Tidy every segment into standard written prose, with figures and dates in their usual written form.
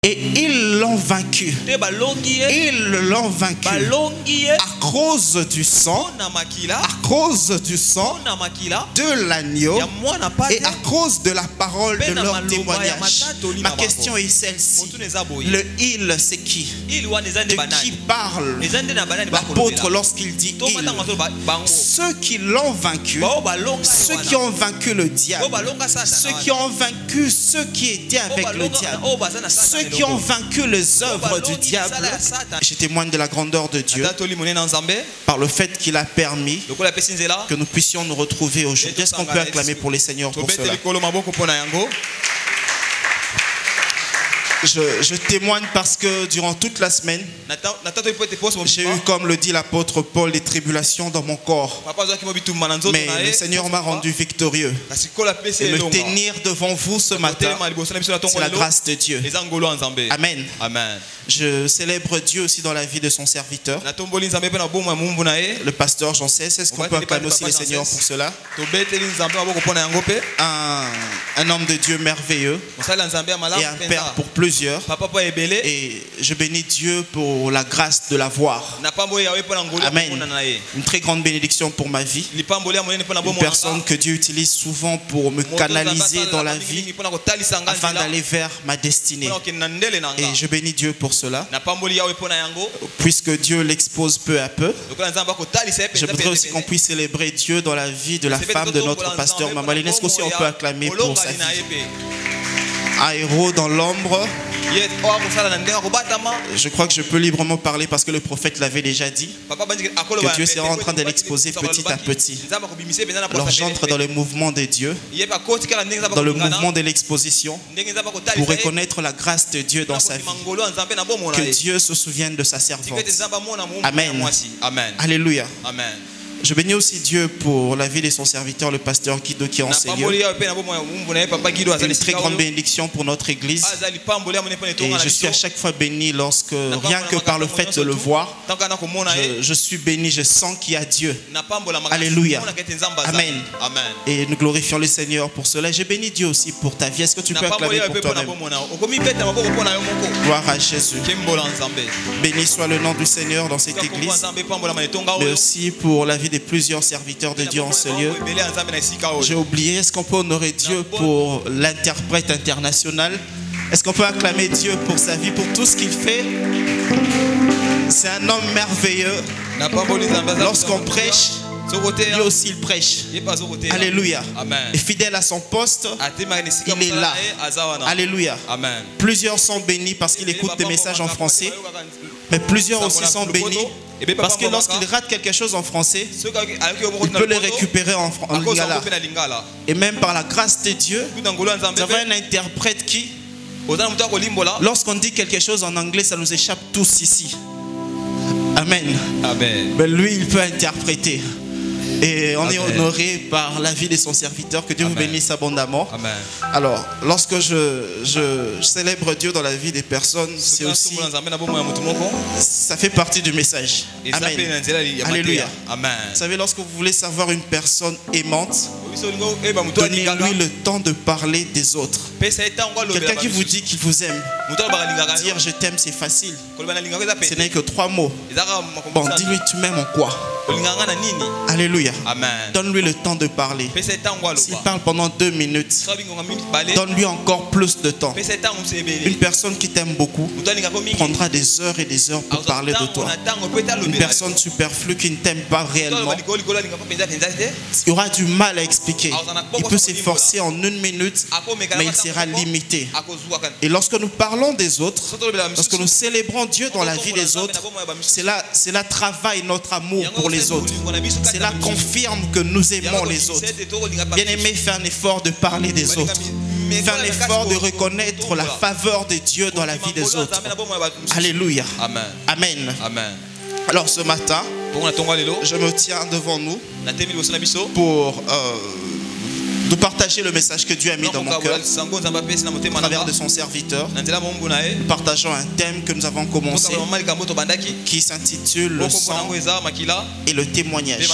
Et ils l'ont vaincu. Ils l'ont vaincu à cause du sang, de l'agneau et à cause de la parole de leur témoignage. Ma question est celle-ci. Le il, c'est qui? De qui parle l'apôtre lorsqu'il dit il? Ceux qui l'ont vaincu, ceux qui ont vaincu le diable, ceux qui ont vaincu ceux qui étaient avec le diable, ceux qui ont vaincu les œuvres du diable. Je témoigne de la grandeur de Dieu par le fait qu'il a permis que nous puissions nous retrouver aujourd'hui. Est-ce qu'on peut acclamer pour les seigneurs pour cela? Je témoigne parce que durant toute la semaine, j'ai eu, comme le dit l'apôtre Paul, des tribulations dans mon corps. Mais le Seigneur m'a rendu victorieux. Et me tenir devant vous ce matin, c'est la grâce de Dieu. Amen. Je célèbre Dieu aussi dans la vie de son serviteur, le pasteur Jean Cesse. Est-ce qu'on peut acclamer aussi les seigneurs pour cela? Un homme de Dieu merveilleux et un père pour plusieurs. Et je bénis Dieu pour la grâce de l'avoir. Amen. Une très grande bénédiction pour ma vie. Une personne que Dieu utilise souvent pour me canaliser dans la vie afin d'aller vers ma destinée. Et je bénis Dieu pour cela, puisque Dieu l'expose peu à peu. Je voudrais aussi qu'on puisse célébrer Dieu dans la vie de la femme de notre pasteur Mamaline. Est-ce qu'aussi on peut acclamer pour sa vie? Un héros dans l'ombre. Je crois que je peux librement parler parce que le prophète l'avait déjà dit, que Dieu sera en train de l'exposer petit à petit. Alors j'entre dans le mouvement de Dieu, dans le mouvement de l'exposition, pour reconnaître la grâce de Dieu dans sa vie. Que Dieu se souvienne de sa servante. Amen. Alléluia. Je bénis aussi Dieu pour la vie de son serviteur, le pasteur Guido, qui est en Seigneur. Une très grande bénédiction pour notre église. Et je suis à chaque fois béni lorsque, rien que par le fait de le voir, je suis béni, je sens qu'il y a Dieu. Alléluia. Amen. Et nous glorifions le Seigneur pour cela. Je bénis Dieu aussi pour ta vie. Est-ce que tu peux acclamer pour toi-même? Gloire à Jésus. Béni soit le nom du Seigneur dans cette église, mais aussi pour la vie de plusieurs serviteurs de Dieu en ce lieu. J'ai oublié, est-ce qu'on peut honorer Dieu pour l'interprète international? Est-ce qu'on peut acclamer Dieu pour sa vie, pour tout ce qu'il fait? C'est un homme merveilleux. Lorsqu'on prêche, lui aussi il prêche. Alléluia. Et fidèle à son poste, il est là. Alléluia. Plusieurs sont bénis parce qu'ils écoutent des messages en français, mais plusieurs aussi sont bénis parce que lorsqu'il rate quelque chose en français, il peut le récupérer en lingala. Et même par la grâce de Dieu, nous avons un interprète qui, lorsqu'on dit quelque chose en anglais, ça nous échappe tous ici. Amen. Mais lui, il peut interpréter. Et on est honoré par la vie de son serviteur. Que Dieu vous bénisse abondamment. Alors, lorsque je célèbre Dieu dans la vie des personnes, c'est aussi, ça fait partie du message. Amen. Alléluia. Vous savez, lorsque vous voulez savoir une personne aimante, donnez-lui le temps de parler des autres. Quelqu'un qui vous dit qu'il vous aime, dire je t'aime, c'est facile. Ce n'est que 3 mots. Bon, dis-lui tu m'aimes en quoi? Alléluia. Donne-lui le temps de parler. S'il parle pendant 2 minutes, donne-lui encore plus de temps. Une personne qui t'aime beaucoup prendra des heures et des heures pour parler de toi. Une personne superflue qui ne t'aime pas réellement, il aura du mal à expliquer. Il peut s'efforcer en 1 minute, mais il sera limité. Et lorsque nous parlons des autres, lorsque nous célébrons Dieu dans la vie des autres, cela travaille notre amour pour les autres. Cela confirme que nous aimons les autres. Bien-aimé, fais un effort de parler des autres. Fais un effort de reconnaître la faveur de Dieu dans la vie des autres. Alléluia. Amen. Alors ce matin, je me tiens devant nous pour de partager le message que Dieu a mis dans mon cœur à travers de son serviteur. Nous partageons un thème que nous avons commencé qui s'intitule le sang et le témoignage.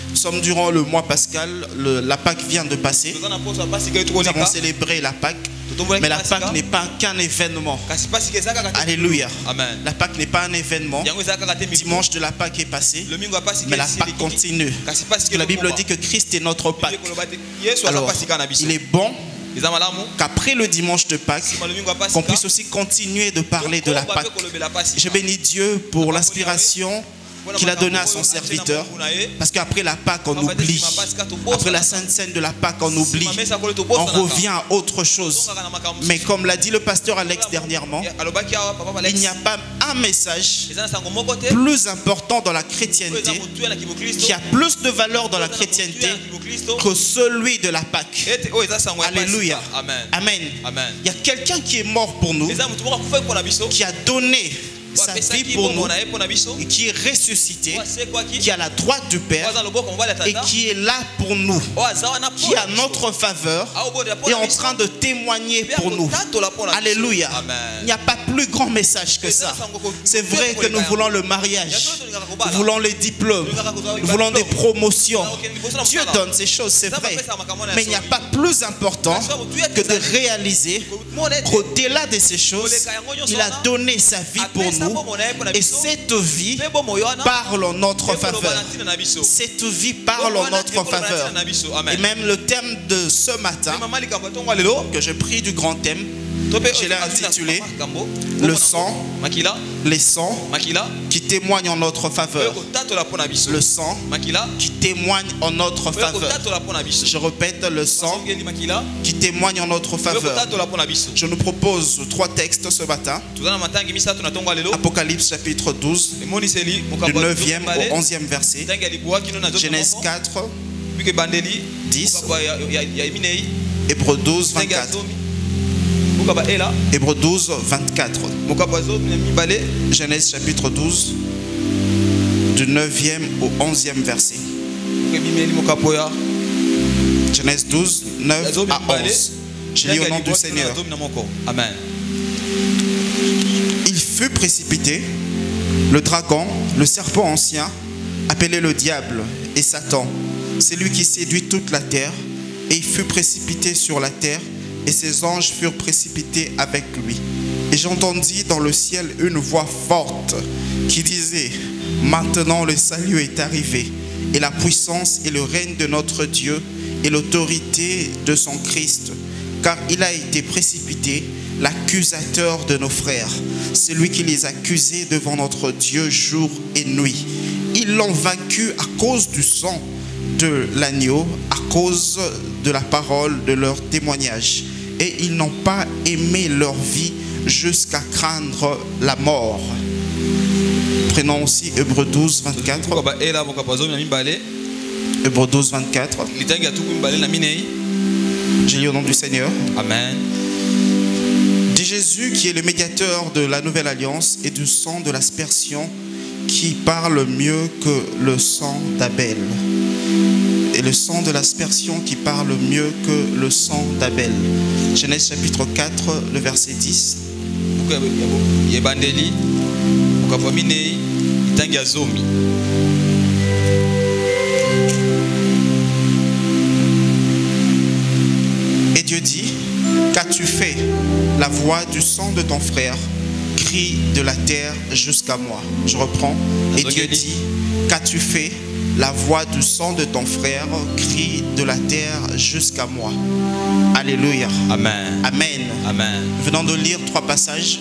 Nous sommes durant le mois pascal, la Pâque vient de passer. Nous avons célébré la Pâque. Mais la Pâque n'est pas qu'un événement. Alléluia. La Pâque n'est pas un événement. Dimanche de la Pâque est passé, mais la Pâque continue. Parce que la Bible dit que Christ est notre Pâque. Alors, il est bon qu'après le dimanche de Pâques, qu'on puisse aussi continuer de parler de la Pâque. Je bénis Dieu pour l'inspiration qu'il a donné à son serviteur, parce qu'après la Pâque on oublie, après la sainte scène de la Pâque on oublie, on revient à autre chose. Mais comme l'a dit le pasteur Alex dernièrement, il n'y a pas un message plus important dans la chrétienté, qui a plus de valeur dans la chrétienté que celui de la Pâque. Alléluia. Amen. Il y a quelqu'un qui est mort pour nous, qui a donné sa vie pour nous, et qui est ressuscité, qui est à la droite du Père et qui est là pour nous, qui est à notre faveur et en train de témoigner pour nous. Alléluia. Il n'y a pas plus grand message que ça. C'est vrai que nous voulons le mariage, nous voulons les diplômes, nous voulons des promotions. Dieu donne ces choses, c'est vrai, mais il n'y a pas plus important que de réaliser qu'au-delà de ces choses, il a donné sa vie pour nous. Et cette vie parle en notre faveur. Cette vie parle en notre faveur. Et même le thème de ce matin, que j'ai pris du grand thème, je l'ai intitulé le sang, les sangs qui témoignent en notre faveur. Le sang qui témoigne en notre faveur. Je répète, le sang qui témoigne en notre faveur. Je nous propose 3 textes ce matin. Apocalypse chapitre 12, du 9e au 11e verset. Genèse 4, 10. Hébreux 12, 24. Hébreux 12, 24. Genèse chapitre 12, du 9e au 11e verset. Genèse 12, 9 à 11. Je lis au nom du Seigneur. Amen. Il fut précipité, le dragon, le serpent ancien, appelé le diable et Satan. C'est lui qui séduit toute la terre, et il fut précipité sur la terre, et ses anges furent précipités avec lui. Et j'entendis dans le ciel une voix forte qui disait: maintenant le salut est arrivé, et la puissance et le règne de notre Dieu, et l'autorité de son Christ, car il a été précipité, l'accusateur de nos frères, celui qui les accusait devant notre Dieu jour et nuit. Ils l'ont vaincu à cause du sang de l'agneau, à cause de la parole de leur témoignage. Et ils n'ont pas aimé leur vie jusqu'à craindre la mort. Prenons aussi Hébreux 12, 24. Hébreux 12, 24. J'ai lu au nom du Seigneur. Amen. Dit Jésus qui est le médiateur de la nouvelle alliance et du sang de l'aspersion qui parle mieux que le sang d'Abel. Et le sang de l'aspersion qui parle mieux que le sang d'Abel. Genèse chapitre 4, le verset 10. Et Dieu dit: qu'as-tu fait? La voix du sang de ton frère crie de la terre jusqu'à moi. Je reprends. Et Dieu dit: qu'as-tu fait? La voix du sang de ton frère crie de la terre jusqu'à moi. Alléluia. Amen. Amen. Amen. Nous venons de lire 3 passages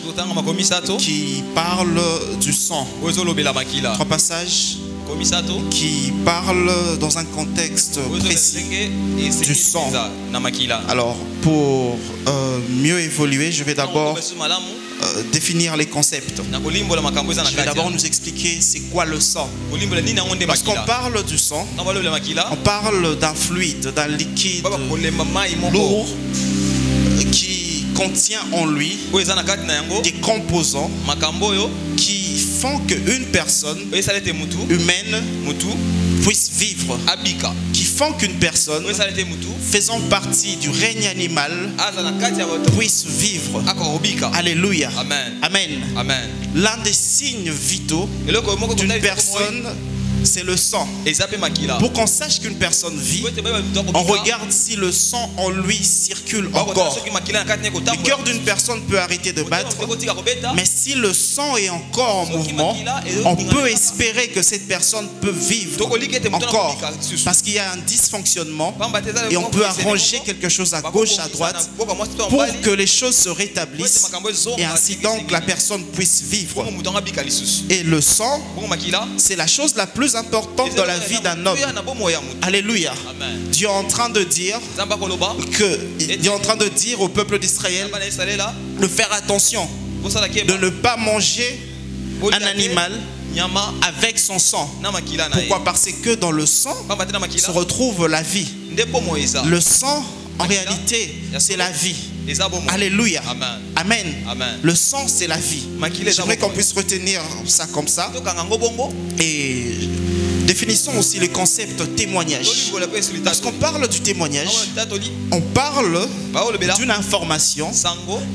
qui parlent du sang. 3 passages qui parlent dans un contexte précis du sang. Alors, pour mieux évoluer, je vais d'abord définir les concepts. Je vais d'abord nous expliquer c'est quoi le sang. Parce qu'on parle du sang, on parle d'un fluide, d'un liquide lourd qui contient en lui des composants qui font qu'une personne humaine puisse vivre, qui afin qu'une personne faisant partie du règne animal puisse vivre. Alléluia. Amen. L'un des signes vitaux d'une personne, c'est le sang. Pour qu'on sache qu'une personne vit, on regarde si le sang en lui circule encore. Le cœur d'une personne peut arrêter de battre, mais si le sang est encore en mouvement, on peut espérer que cette personne peut vivre encore. Parce qu'il y a un dysfonctionnement et on peut arranger quelque chose à gauche, à droite, pour que les choses se rétablissent et ainsi donc la personne puisse vivre. Et le sang, c'est la chose la plus importante dans la vie d'un homme. Alléluia. Dieu est en train de dire au peuple d'Israël de faire attention, de ne pas manger un animal avec son sang. Pourquoi? Parce que dans le sang se retrouve la vie. Le sang, en réalité, c'est la vie. Alléluia. Amen. Le sang, c'est la vie. J'aimerais qu'on puisse retenir ça comme ça. Et définissons aussi le concept témoignage. Parce qu'on parle du témoignage, on parle d'une information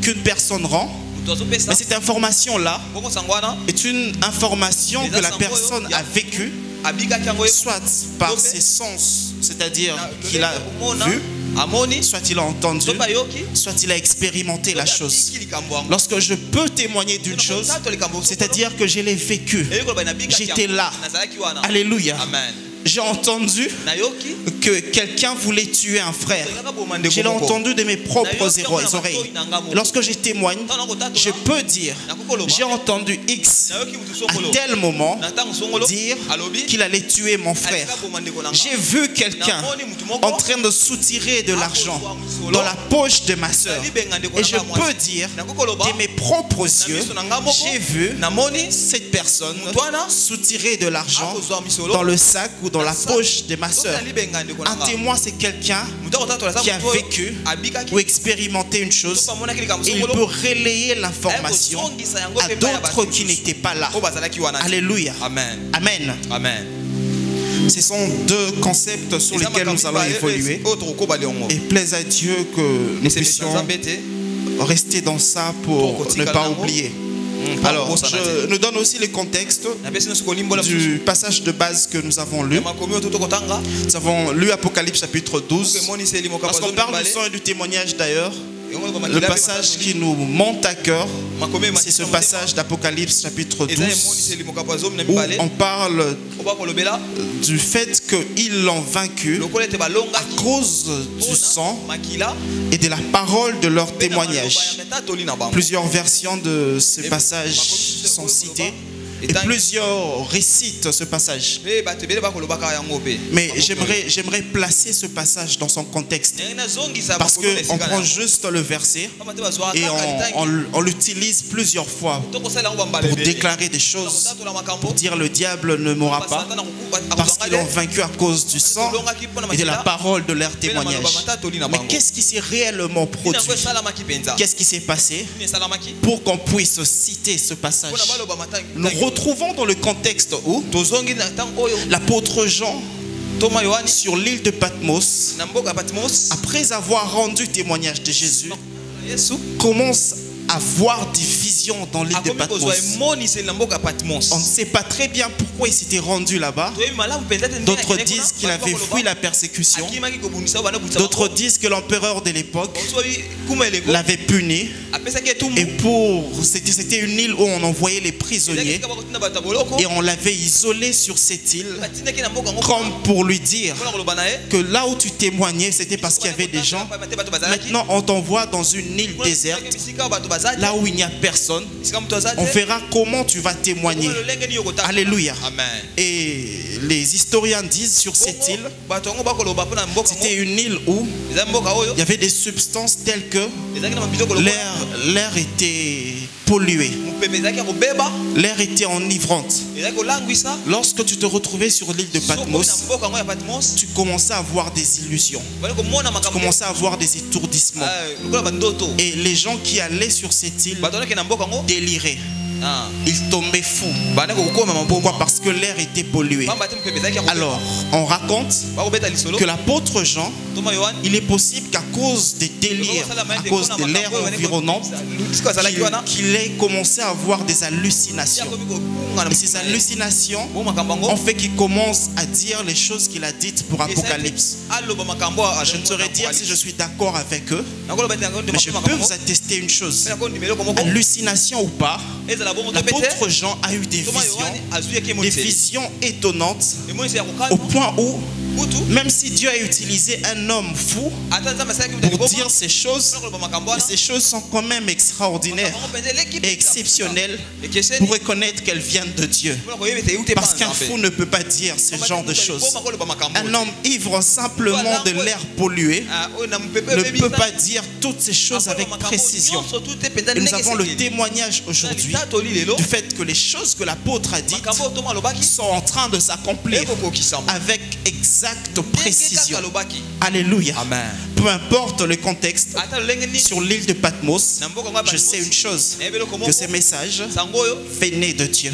qu'une personne rend. Mais cette information-là est une information que la personne a vécue, soit par ses sens, c'est-à-dire qu'il a vu, soit il a entendu, soit il a expérimenté la chose. Lorsque je peux témoigner d'une chose, c'est-à-dire que je l'ai vécu, j'étais là. Alléluia. J'ai entendu que quelqu'un voulait tuer un frère. Je l'ai entendu de mes propres oreilles. Lorsque je témoigne, je peux dire, j'ai entendu X à tel moment dire qu'il allait tuer mon frère. J'ai vu quelqu'un en train de soutirer de l'argent dans la poche de ma soeur. Et je peux dire de mes propres yeux, j'ai vu cette personne soutirer de l'argent dans le sac ou dans la poche de ma soeur. Un témoin, c'est quelqu'un qui a vécu ou expérimenté une chose et il peut relayer l'information à d'autres qui n'étaient pas là. Alléluia. Amen. Ce sont deux concepts sur lesquels nous allons évoluer. Et plaise à Dieu que nous puissions rester dans ça pour ne pas oublier. Alors, je nous donne aussi le contexte du passage de base que nous avons lu. Nous avons lu Apocalypse chapitre 12. Parce qu'on parle du sang et du témoignage d'ailleurs. Le passage qui nous monte à cœur, c'est ce passage d'Apocalypse chapitre 12 où on parle du fait qu'ils l'ont vaincu à cause du sang et de la parole de leur témoignage. Plusieurs versions de ce passage sont citées. Et plusieurs récitent ce passage. Mais j'aimerais placer ce passage dans son contexte. Parce qu'on prend juste le verset et on l'utilise plusieurs fois pour déclarer des choses, pour dire le diable ne mourra pas, parce qu'ils l'ont vaincu à cause du sang et de la parole de leur témoignage. Mais qu'est-ce qui s'est réellement produit? Qu'est-ce qui s'est passé pour qu'on puisse citer ce passage? Nous retrouvons dans le contexte où l'apôtre Jean, sur l'île de Patmos, après avoir rendu témoignage de Jésus, commence à voir des visions dans l'île de Patmos. On ne sait pas très bien pourquoi il s'était rendu là-bas. D'autres disent qu'il avait fui la persécution. D'autres disent que l'empereur de l'époque l'avait puni. Et c'était une île où on envoyait les prisonniers. Et on l'avait isolé sur cette île comme pour lui dire que là où tu témoignais, c'était parce qu'il y avait des gens. Maintenant, on t'envoie dans une île déserte, là où il n'y a personne. On verra comment tu vas témoigner. Alléluia. Et les historiens disent sur cette île, c'était une île où il y avait des substances telles que l'air était pollué. L'air était enivrante. Lorsque tu te retrouvais sur l'île de Patmos, tu commençais à avoir des illusions. Tu commençais à avoir des étourdissements. Et les gens qui allaient sur cette île déliraient. il tombait fou. Pourquoi? Parce que l'air était pollué. Alors, on raconte que l'apôtre Jean, il est possible qu'à cause des délires, à cause de l'air environnant, qu'il ait commencé à avoir des hallucinations. Et ces hallucinations ont fait qu'il commence à dire les choses qu'il a dites pour Apocalypse. Je ne saurais dire si je suis d'accord avec eux, mais je peux vous attester une chose. Hallucination ou pas, l'apôtre Jean a eu des visions étonnantes, au point où même si Dieu a utilisé un homme fou pour dire ces choses, ces choses sont quand même extraordinaires et exceptionnelles pour reconnaître qu'elles viennent de Dieu. Parce qu'un fou ne peut pas dire ce genre de choses. Un homme ivre simplement de l'air pollué ne peut pas dire toutes ces choses avec précision. Et nous avons le témoignage aujourd'hui du fait que les choses que l'apôtre a dites sont en train de s'accomplir avec exacte précision. Alléluia. Amen. Peu importe le contexte, sur l'île de Patmos, je sais une chose, que ces messages venaient de Dieu.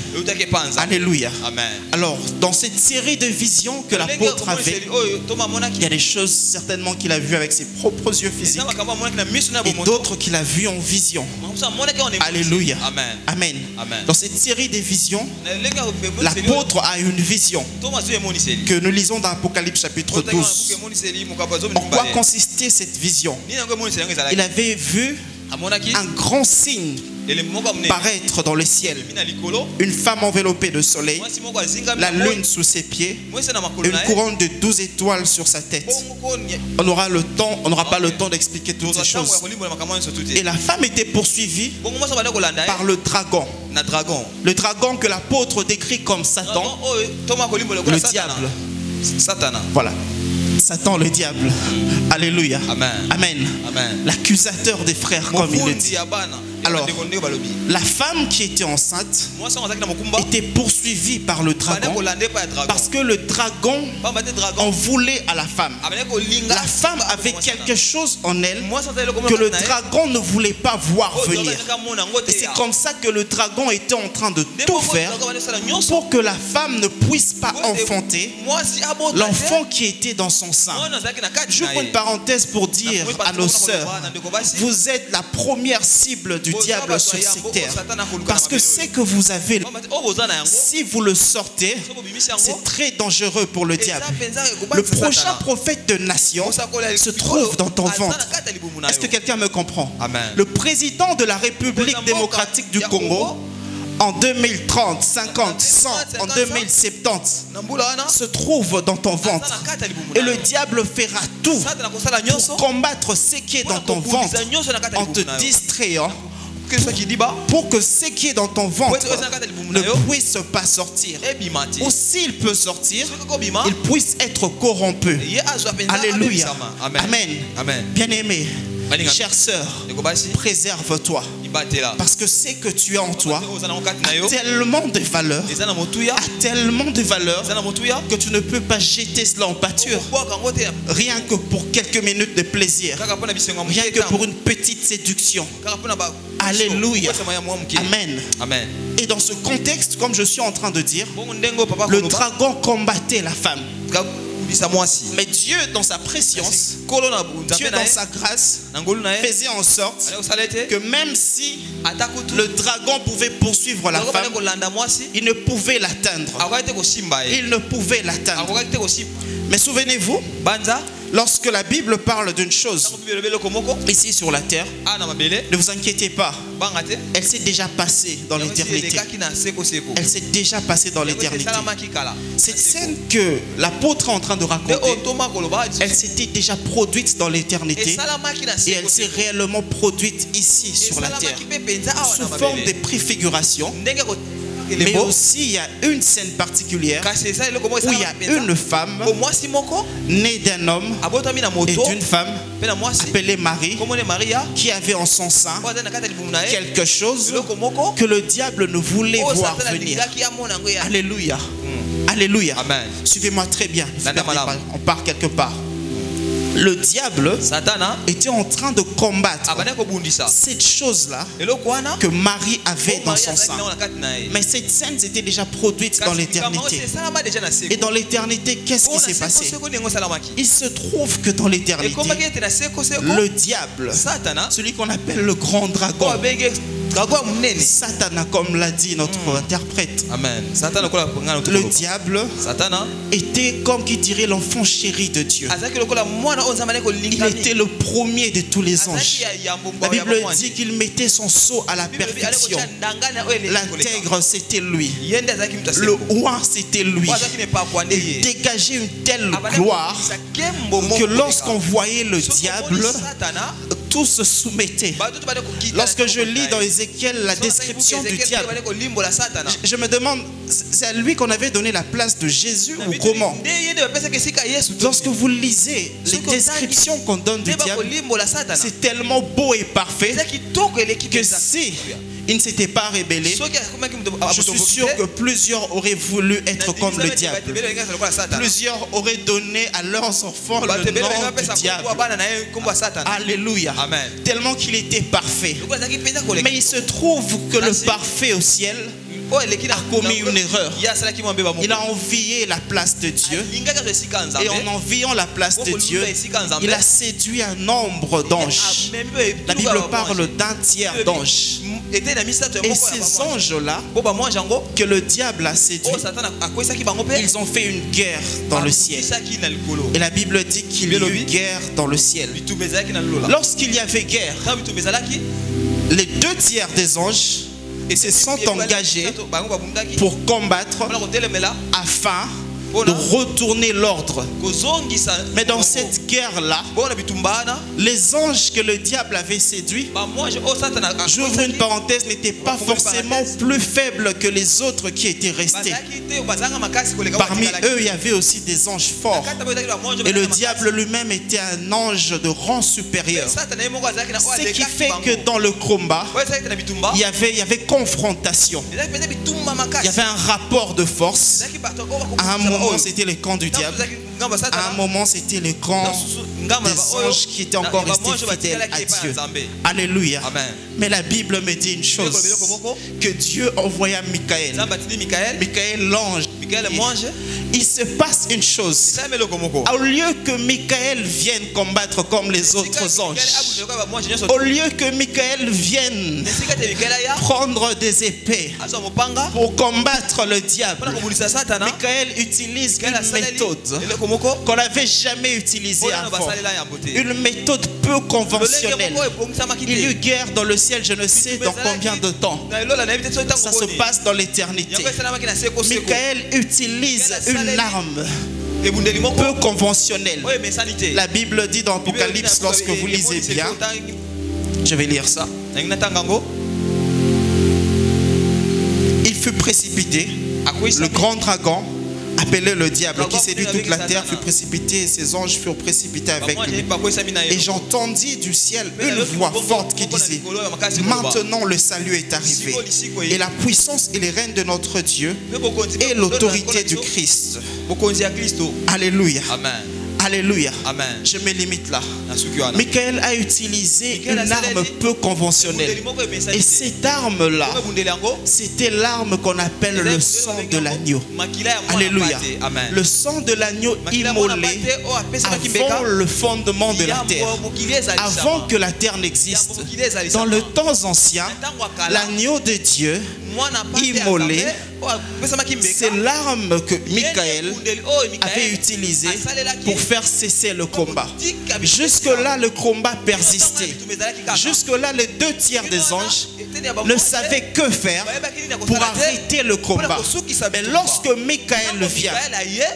Alléluia. Amen. Alors, dans cette série de visions que l'apôtre avait, il y a des choses certainement qu'il a vues avec ses propres yeux physiques et d'autres qu'il a vues en vision. Alléluia. Amen. Amen. Dans cette série de visions, l'apôtre a une vision que nous lisons dans Apocalypse chapitre 12. En quoi consistait cette vision? Il avait vu un grand signe paraître dans le ciel. Une femme enveloppée de soleil, la lune sous ses pieds, une couronne de 12 étoiles sur sa tête. On n'aura pas le temps d'expliquer toutes ces choses. Et la femme était poursuivie par le dragon. Le dragon que l'apôtre décrit comme Satan, le diable. Voilà. Satan, le diable. Alléluia. Amen. Amen. L'accusateur des frères, comme il le dit. Alors, la femme qui était enceinte était poursuivie par le dragon parce que le dragon en voulait à la femme. La femme avait quelque chose en elle que le dragon ne voulait pas voir venir. Et c'est comme ça que le dragon était en train de tout faire pour que la femme ne puisse pas enfanter l'enfant qui était dans son sein. J'ouvre une parenthèse pour dire à nos sœurs, vous êtes la première cible du diable sur cette terre. Parce que ce que vous avez, si vous le sortez, c'est très dangereux pour le diable. Le prochain prophète de nation se trouve dans ton ventre. Est-ce que quelqu'un me comprend? Le président de la République démocratique du Congo, en 2030, 50, 100, en 2070, se trouve dans ton ventre. Et le diable fera tout pour combattre ce qui est dans ton ventre en te distrayant, pour que ce qui est dans ton ventre ne puisse pas sortir. Ou s'il peut sortir, il puisse être corrompu. Alléluia. Amen. Bien-aimé, chère sœur, préserve-toi. Parce que ce que tu as en toi a tellement de valeur, que tu ne peux pas jeter cela en pâture. Rien que pour quelques minutes de plaisir, rien que pour une petite séduction. Alléluia. Amen. Et dans ce contexte, comme je suis en train de dire, le dragon combattait la femme. Mais Dieu, dans sa préscience, Dieu, dans sa grâce, faisait en sorte que même si le dragon pouvait poursuivre la femme, il ne pouvait l'atteindre. Mais souvenez-vous, lorsque la Bible parle d'une chose ici sur la terre, ne vous inquiétez pas, elle s'est déjà passée dans l'éternité. Elle s'est déjà passée dans l'éternité. Cette scène que l'apôtre est en train de raconter, elle s'était déjà produite dans l'éternité et elle s'est réellement produite ici sur la terre sous forme de préfiguration. Mais aussi il y a une scène particulière où il y a une femme née d'un homme et d'une femme appelée Marie qui avait en son sein quelque chose que le diable ne voulait voir venir. Alléluia. Alléluia. Suivez-moi très bien. On part quelque part. le diable était en train de combattre cette chose-là que Marie avait dans son sein. Mais cette scène s'était déjà produite dans l'éternité. Et dans l'éternité, qu'est-ce qui s'est passé? Il se trouve que dans l'éternité, le diable, celui qu'on appelle le grand dragon, Satan, comme l'a dit notre interprète, le diable était, comme qui dirait, l'enfant chéri de Dieu. Il était le premier de tous les anges. La Bible dit qu'il mettait son sceau à la perfection. L'intègre, c'était lui. Le roi, c'était lui. Il dégageait une telle gloire que lorsqu'on voyait le diable, tout se soumettait. Lorsque je lis dans Ézéchiel la description du diable, je me demande, c'est à lui qu'on avait donné la place de Jésus ou comment? Lorsque vous lisez les descriptions qu'on donne du diable, c'est tellement beau et parfait que si il ne s'était pas rébellé, je suis sûr que plusieurs auraient voulu être comme le diable. Plusieurs auraient donné à leurs enfants le nom du diable. Alléluia. Amen. Tellement qu'il était parfait. Mais il se trouve que le parfait au ciel a commis une erreur. Il a envié la place de Dieu. Et en enviant la place de Dieu, il a séduit un nombre d'anges. La Bible parle d'un tiers d'anges. Et ces anges-là, que le diable a séduit, ils ont fait une guerre dans le ciel. Et la Bible dit qu'il y a eu guerre dans le ciel. Lorsqu'il y avait guerre, les 2 tiers des anges se sont engagés pour combattre afin de retourner l'ordre. Mais dans cette guerre-là, les anges que le diable avait séduits, j'ouvre une parenthèse, n'étaient pas forcément plus faibles que les autres qui étaient restés. Parmi eux, il y avait aussi des anges forts. Et le diable lui-même était un ange de rang supérieur. Ce qui fait que dans le combat, il y avait confrontation. Il y avait un rapport de force. À un moment, c'était le camp du diable. À un moment, c'était le camp des anges qui étaient encore restés fidèles à Dieu. Alléluia. Mais la Bible me dit une chose, que Dieu envoya Michael. Michael, l'ange. Il se passe une chose. Au lieu que Michael vienne combattre comme les autres anges, au lieu que Michael vienne prendre des épées pour combattre le diable, Michael utilise une méthode qu'on n'avait jamais utilisée avant. Une méthode peu conventionnelle. Il y a eu guerre dans le ciel, je ne sais dans combien de temps. Ça se passe dans l'éternité. Michael utilise une arme peu conventionnelle. La Bible dit dans Apocalypse, lorsque vous lisez bien, je vais lire ça. Il fut précipité, le grand dragon, appelé le diable, qui séduit toute la terre, fut précipité et ses anges furent précipités avec lui. Et j'entendis du ciel une voix forte qui disait: maintenant le salut est arrivé, et la puissance et les règnes de notre Dieu, et l'autorité du Christ. Alléluia. Alléluia. Amen. Je me limite là. Michael a utilisé une arme peu conventionnelle. Et cette arme-là, c'était l'arme qu'on appelle le sang de l'agneau. Alléluia. Amen. Le sang de l'agneau immolé avant le fondement de la terre. Avant que la terre n'existe. Dans le temps ancien, l'agneau de Dieu immolé, c'est l'arme que Michael avait utilisée pour faire cesser le combat. Jusque-là, le combat persistait. Jusque-là, les 2 tiers des anges ne savaient que faire pour arrêter le combat. Mais lorsque Michael vient,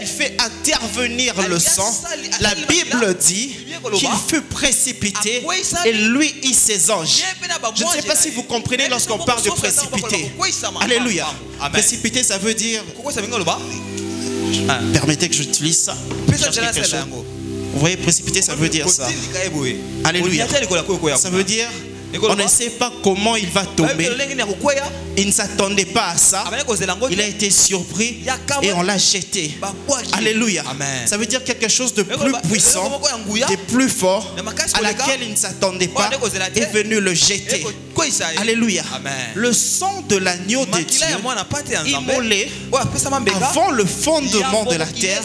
il fait intervenir le sang. La Bible dit qu'il fut précipité et lui et ses anges. Je ne sais pas si vous comprenez lorsqu'on parle de précipiter. Alléluia. Précipiter, ça veut dire... Permettez que j'utilise ça. Vous voyez, précipiter, ça veut dire ça. Alléluia. Ça veut dire On ne sait pas comment il va tomber. Il ne s'attendait pas à ça. Il a été surpris et on l'a jeté. Alléluia. Ça veut dire quelque chose de plus puissant, de plus fort, à laquelle il ne s'attendait pas, est venu le jeter. Alléluia. Le sang de l'agneau de Dieu, immolé avant le fondement de la terre,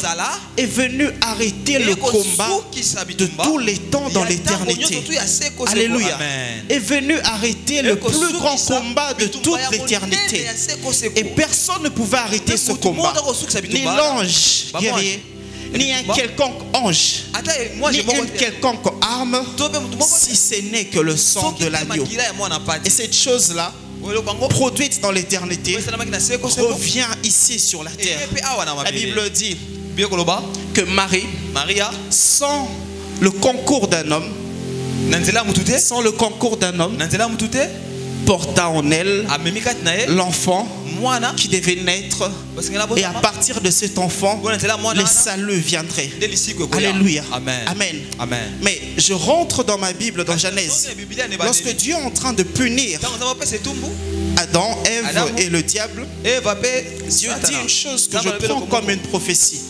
est venu arrêter le combat de tous les temps dans l'éternité. Alléluia. Est venu arrêter le plus grand combat de toute l'éternité. Et personne ne pouvait arrêter ce combat. Ni l'ange guerrier, ni un quelconque ange, ni une quelconque arme, si ce n'est que le sang de l'agneau. Et cette chose-là, produite dans l'éternité, revient ici sur la terre. La Bible dit que Maria, sans le concours d'un homme, porta en elle l'enfant qui devait naître, et à partir de cet enfant, le salut viendrait. Alléluia. Amen. Mais je rentre dans ma Bible, dans Genèse, lorsque Dieu est en train de punir Adam, Ève et le diable, Dieu dit une chose que je prends comme une prophétie.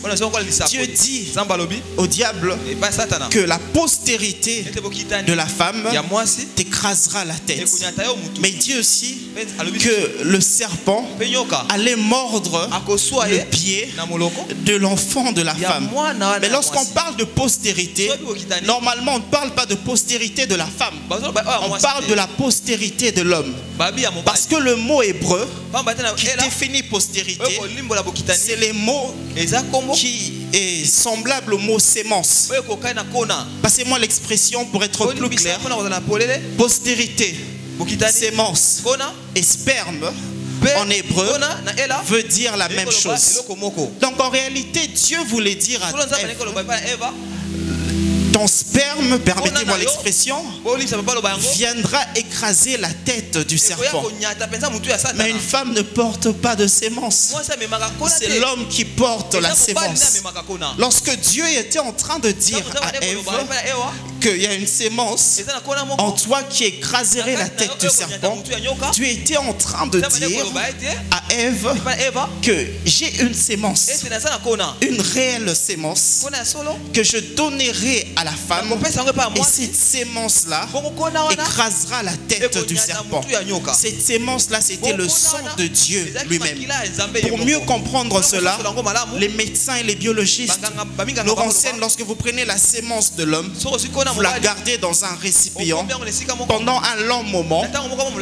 Dieu dit au diable que la postérité de la femme t'écrasera la tête. Mais il dit aussi que le serpent allait mordre le pied de l'enfant de la femme. Mais lorsqu'on parle de postérité, normalement on ne parle pas de postérité de la femme. On parle de la postérité de l'homme. Parce que le mot hébreu qui définit postérité, c'est le mot qui est semblable au mot sémence. Passez-moi l'expression pour être plus clair. Postérité, sémence et sperme en hébreu veut dire la même chose. Donc en réalité, Dieu voulait dire à Ève, ton sperme, permettez-moi l'expression, viendra écraser la tête du serpent. Mais une femme ne porte pas de sémence. C'est l'homme qui porte la sémence. Lorsque Dieu était en train de dire à Ève qu'il y a une sémence en toi qui écraserait la tête du serpent, Dieu était en train de dire à Ève que j'ai une sémence, une réelle sémence que je donnerai à la femme, et cette sémence-là écrasera la tête du serpent. Cette sémence-là, c'était le sang de Dieu lui-même. Pour mieux comprendre cela, les médecins et les biologistes nous renseignent: lorsque vous prenez la sémence de l'homme, vous la gardez dans un récipient pendant un long moment,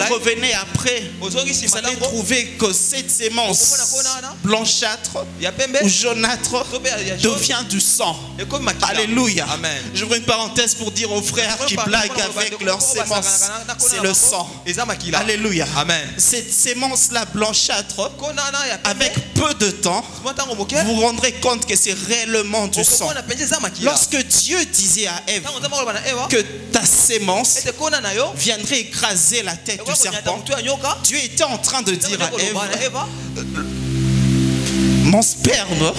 vous revenez après, vous allez trouver que cette sémence blanchâtre ou jaunâtre devient du sang. Alléluia. J'ouvre une parenthèse pour dire aux frères qui blaguent avec leur sémence, c'est le sang. Alléluia. Cette sémence-là blanchâtre, avec peu de temps, vous vous rendrez compte que c'est réellement du sang. Lorsque Dieu disait à Ève que ta sémence viendrait écraser la tête du serpent, Dieu était en train de dire à Ève: mon sperme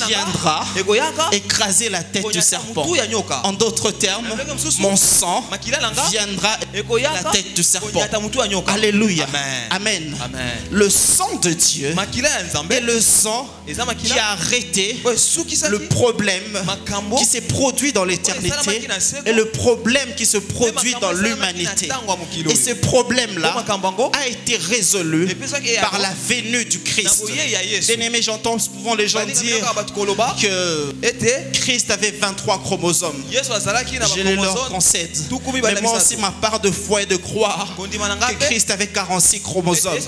viendra écraser la tête du serpent. En d'autres termes, mon sang viendra écraser la tête du serpent. Alléluia. Amen. Le sang de Dieu est le sang qui a arrêté le problème qui s'est produit dans l'éternité et le problème qui se produit dans l'humanité. Et ce problème-là a été résolu par la venue du Christ. Bien-aimé, j'entends souvent les gens dire que Christ avait 23 chromosomes. Je les leur concède. Mais moi aussi, ma part de foi est de croire que Christ avait 46 chromosomes.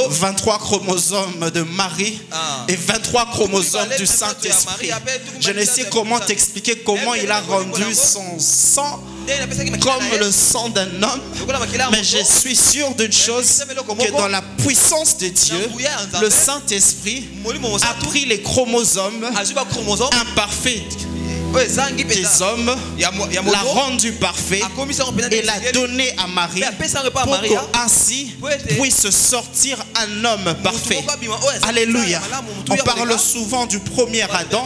23 chromosomes de Marie et 23 chromosomes du Saint-Esprit. Je ne sais comment t'expliquer comment il a rendu son sang comme le sang d'un homme, mais je suis sûr d'une chose, que dans la puissance de Dieu, le Saint-Esprit a pris les chromosomes imparfaits des hommes, l'a rendu parfait et l'a donné à Marie pour qu'ainsi puisse sortir un homme parfait. Alléluia. On parle souvent du premier Adam.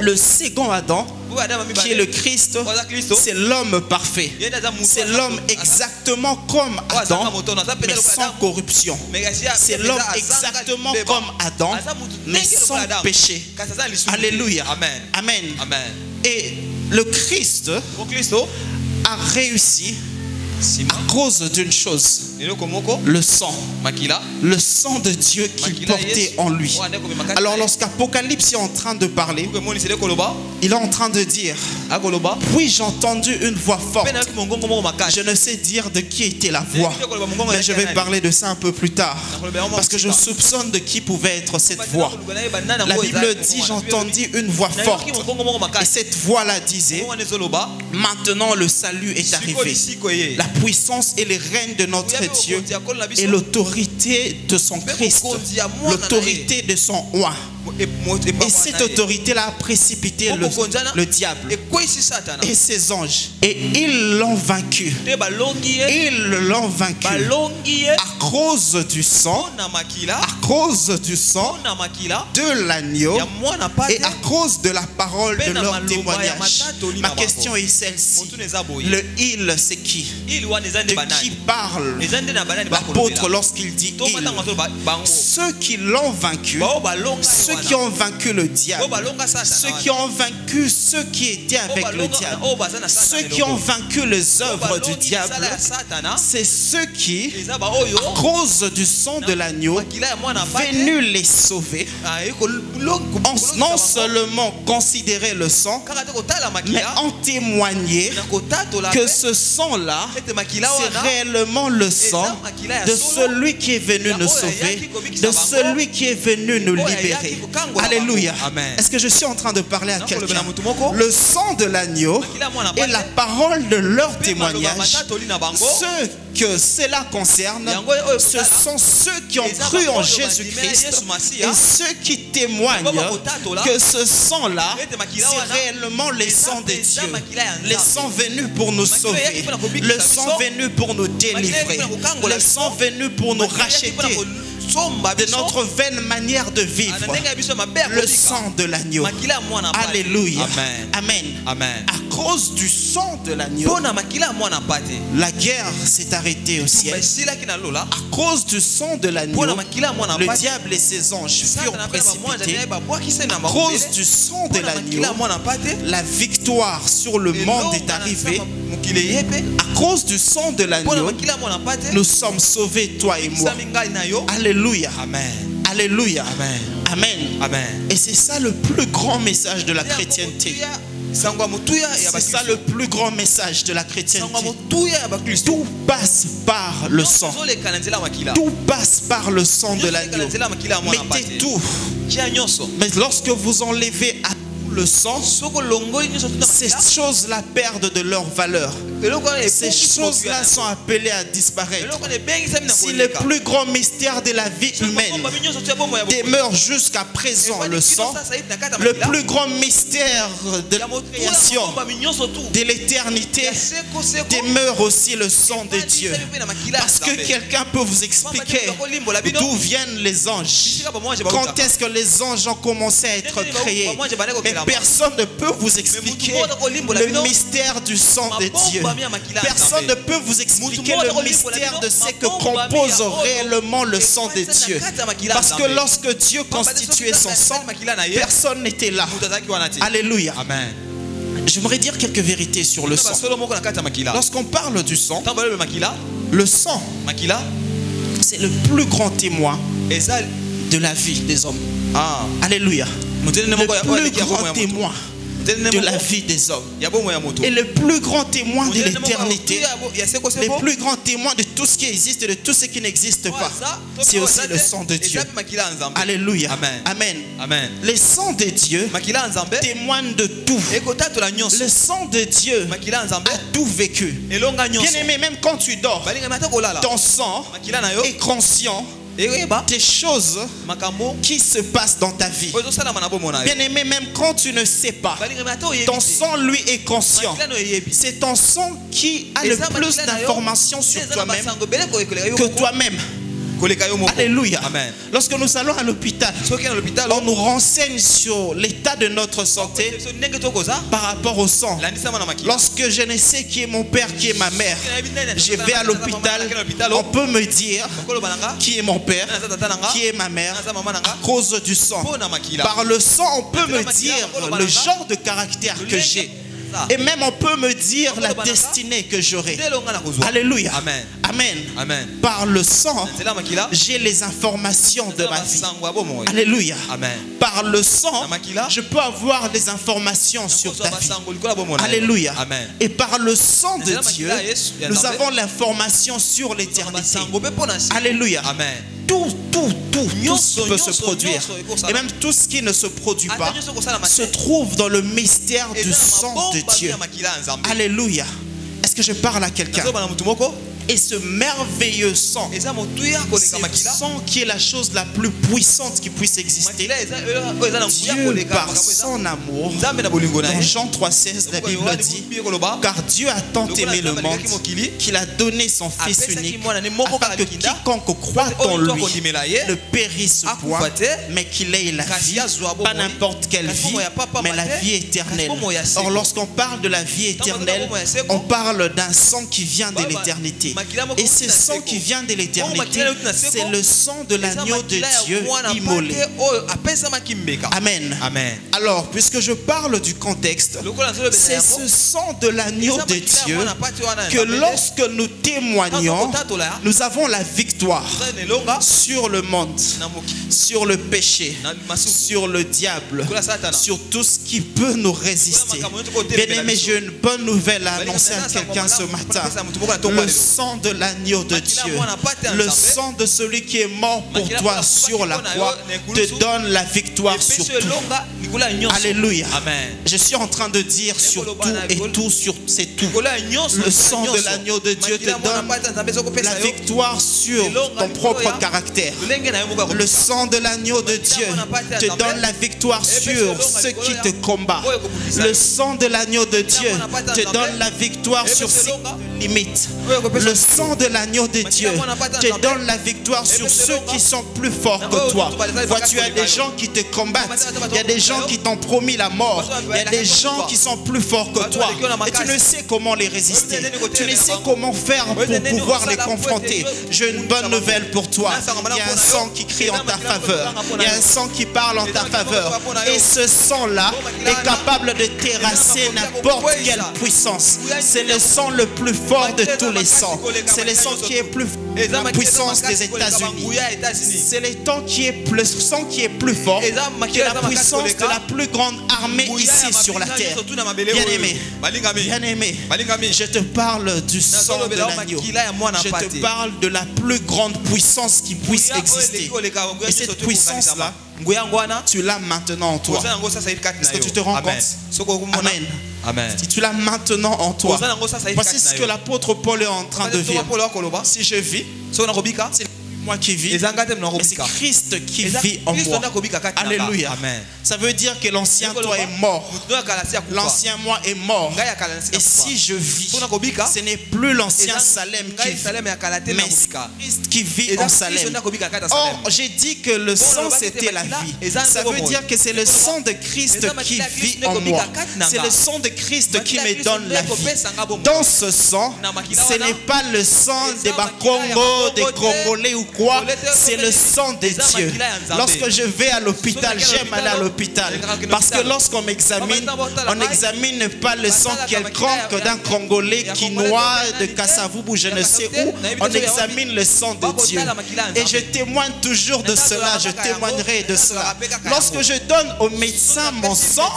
Le second Adam qui est le Christ, c'est l'homme parfait. C'est l'homme exactement comme Adam, mais sans corruption. C'est l'homme exactement comme Adam, mais sans péché. Alléluia. Amen. Et le Christ a réussi à cause d'une chose, le sang. Le sang de Dieu qu'il portait en lui. Alors lorsqu'Apocalypse est en train de parler, il est en train de dire, puis j'ai entendu une voix forte. Je ne sais dire de qui était la voix, mais je vais parler de ça un peu plus tard, parce que je soupçonne de qui pouvait être cette voix. La Bible dit, j'ai entendu une voix forte, et cette voix-là disait, maintenant le salut est arrivé. La puissance et les règnes de notre Dieu et l'autorité de son Christ, l'autorité de son roi. Et cette autorité-là a précipité le diable et ses anges. Et ils l'ont vaincu. Ils l'ont vaincu à cause du sang, de l'agneau et à cause de la parole de leur témoignage. Ma question est celle-ci. Le il, c'est qui? De qui parle l'apôtre lorsqu'il dit il? Ceux qui l'ont vaincu, ceux qui ont vaincu le diable, ceux qui ont vaincu ceux qui étaient avec le diable, ceux qui ont vaincu les œuvres du diable, c'est ceux qui, à cause du sang de l'agneau, venu les sauver, non seulement considérer le sang, mais en témoigner que ce sang-là, c'est réellement le sang de celui qui est venu nous sauver, de celui qui est venu nous libérer. Alléluia. Est-ce que je suis en train de parler à quelqu'un? Le sang de l'agneau et la parole de leur témoignage, ceux que cela concerne, ce sont ceux qui ont cru en Jésus-Christ et ceux qui témoignent que ce sang-là, c'est réellement le sang de Dieu. Le sang venu pour nous sauver, le sang venu pour nous délivrer, le sang venu pour nous racheter de notre vaine manière de vivre, le sang de l'agneau. Alléluia. Amen. À cause du sang de l'agneau, la guerre s'est arrêtée au ciel. À cause du sang de l'agneau, le diable et ses anges furent précipités. À cause du sang de l'agneau, la victoire sur le monde est arrivée. À cause du sang de l'agneau, nous sommes sauvés, toi et moi. Alléluia. Alléluia. Amen. Et c'est ça le plus grand message de la chrétienté. C'est ça le plus grand message de la chrétienté. Tout passe par le sang. Tout passe par le sang de l'agneau. Mettez tout. Mais lorsque vous enlevez à le sang, ces choses-là perdent de leur valeur. Ces choses-là sont appelées à disparaître. Si le plus grand mystère de la vie humaine demeure jusqu'à présent le sang, le plus grand mystère de la création, de l'éternité, demeure aussi le sang de Dieu. Parce que quelqu'un peut vous expliquer d'où viennent les anges. Quand est-ce que les anges ont commencé à être créés? Mais personne ne peut vous expliquer le mystère du sang de Dieu. Personne ne peut vous expliquer le mystère de ce que compose réellement le sang de Dieu. Parce que lorsque Dieu constituait son sang, personne n'était là. Alléluia. J'aimerais dire quelques vérités sur le sang. Lorsqu'on parle du sang, le sang, c'est le plus grand témoin de la vie des hommes. Alléluia. Le plus grand témoin de la vie des hommes et le plus grand témoin de l'éternité, le plus grand témoin de tout ce qui existe et de tout ce qui n'existe pas, c'est aussi le sang de Dieu. Alléluia. Amen. Le sang de Dieu témoigne de tout. Le sang de Dieu a tout vécu. Bien aimé, même quand tu dors, ton sang est conscient des choses qui se passent dans ta vie. Bien aimé, même quand tu ne sais pas, ton sang lui est conscient. C'est ton sang qui a le plus d'informations sur toi-même que toi-même. Alléluia. Amen. Lorsque nous allons à l'hôpital, on nous renseigne sur l'état de notre santé par rapport au sang. Lorsque je ne sais qui est mon père, qui est ma mère, je vais à l'hôpital, on peut me dire qui est mon père, qui est ma mère à cause du sang. Par le sang, on peut me dire le genre de caractère que j'ai. Et même on peut me dire la destinée que j'aurai. Alléluia. Amen. Amen. Amen. Par le sang, j'ai les informations de ma vie. Alléluia. Amen. Par le sang, je peux avoir des informations sur ta vie. Alléluia. Amen. Et par le sang de Dieu, nous avons l'information sur l'éternité. Alléluia. Amen. Tout ce qui peut se produire, et même tout ce qui ne se produit pas, se trouve dans le mystère du sang de Dieu. Alléluia. Est-ce que je parle à quelqu'un? Et ce merveilleux sang, c'est le sang qui est la chose la plus puissante qui puisse exister. Dieu, par son amour, dans Jean 3,16, la Bible dit: car Dieu a tant aimé le monde qu'il a donné son Fils unique, afin que quiconque croit en lui ne périsse point, mais qu'il ait la vie, pas n'importe quelle vie, mais la vie éternelle. Or, lorsqu'on parle de la vie éternelle, on parle d'un sang qui vient de l'éternité. Et ce sang qui vient de l'éternité, c'est le sang de l'agneau de Dieu immolé. Amen. Amen. Alors, puisque je parle du contexte, c'est ce sang de l'agneau de Dieu que lorsque nous témoignons, nous avons la victoire sur le monde, sur le péché, sur le diable, sur tout ce qui peut nous résister. Bien-aimé, j'ai une bonne nouvelle à annoncer à quelqu'un ce matin. Le sang de l'agneau de Dieu, le sang de celui qui est mort pour toi sur la croix, te donne la victoire sur tout. Alléluia. Amen. Je suis en train de dire sur tout et tout sur c'est tout. Le sang de l'agneau de Dieu te donne la victoire sur ton propre caractère. Le sang de l'agneau de Dieu te donne la victoire sur ceux qui te combattent. Le sang de l'agneau de Dieu te donne la victoire sur ceux qui te limitent. Le sang de l'agneau de Dieu te donne la victoire sur ceux qui sont plus forts que toi. Vois-tu, il y a des gens qui te combattent. Il y a des gens qui t'ont promis la mort. Il y a des gens qui sont plus forts que toi. Et tu ne sais comment les résister. Tu ne sais comment faire pour pouvoir les confronter. J'ai une bonne nouvelle pour toi. Il y a un sang qui crie en ta faveur. Il y a un sang qui parle en ta faveur. Et ce sang-là est capable de terrasser n'importe quelle puissance. C'est le sang le plus fort de tous les sangs. C'est le sang qui est plus la puissance des États-Unis. C'est le sang qui est plus fort que la puissance de la plus grande armée ici sur la terre. Bien-aimé, je te parle du sang de l'agneau. Je te parle de la plus grande puissance qui puisse exister. Et cette puissance-là, tu l'as maintenant en toi. Est-ce que tu te rends compte? Amen. Amen. Si tu l'as maintenant en toi. Voici ce que l'apôtre Paul est en train de vivre. Si je vis, c'est moi qui vis, mais c'est Christ qui vit en moi. Alléluia. Amen. Ça veut dire que l'ancien toi est mort. L'ancien moi est mort. Et si je vis, ce n'est plus l'ancien Salem qui vit, mais c'est Christ qui vit en Salem. Or, j'ai dit que le sang c'était la vie. Ça veut dire que c'est le sang de Christ qui vit en moi. C'est le sang de Christ qui me donne la vie. Dans ce sang, ce n'est pas le sang des Bakongo, des Congolais ou quoi, c'est le sang de Dieu. Lorsque je vais à l'hôpital, j'aime aller à l'hôpital parce que lorsqu'on m'examine, on n'examine pas le sang quelconque d'un Congolais qui noie de Kassavubu, je ne sais où. On examine le sang de Dieu. Et je témoigne toujours de cela, je témoignerai de cela. Lorsque je donne aux médecins mon sang,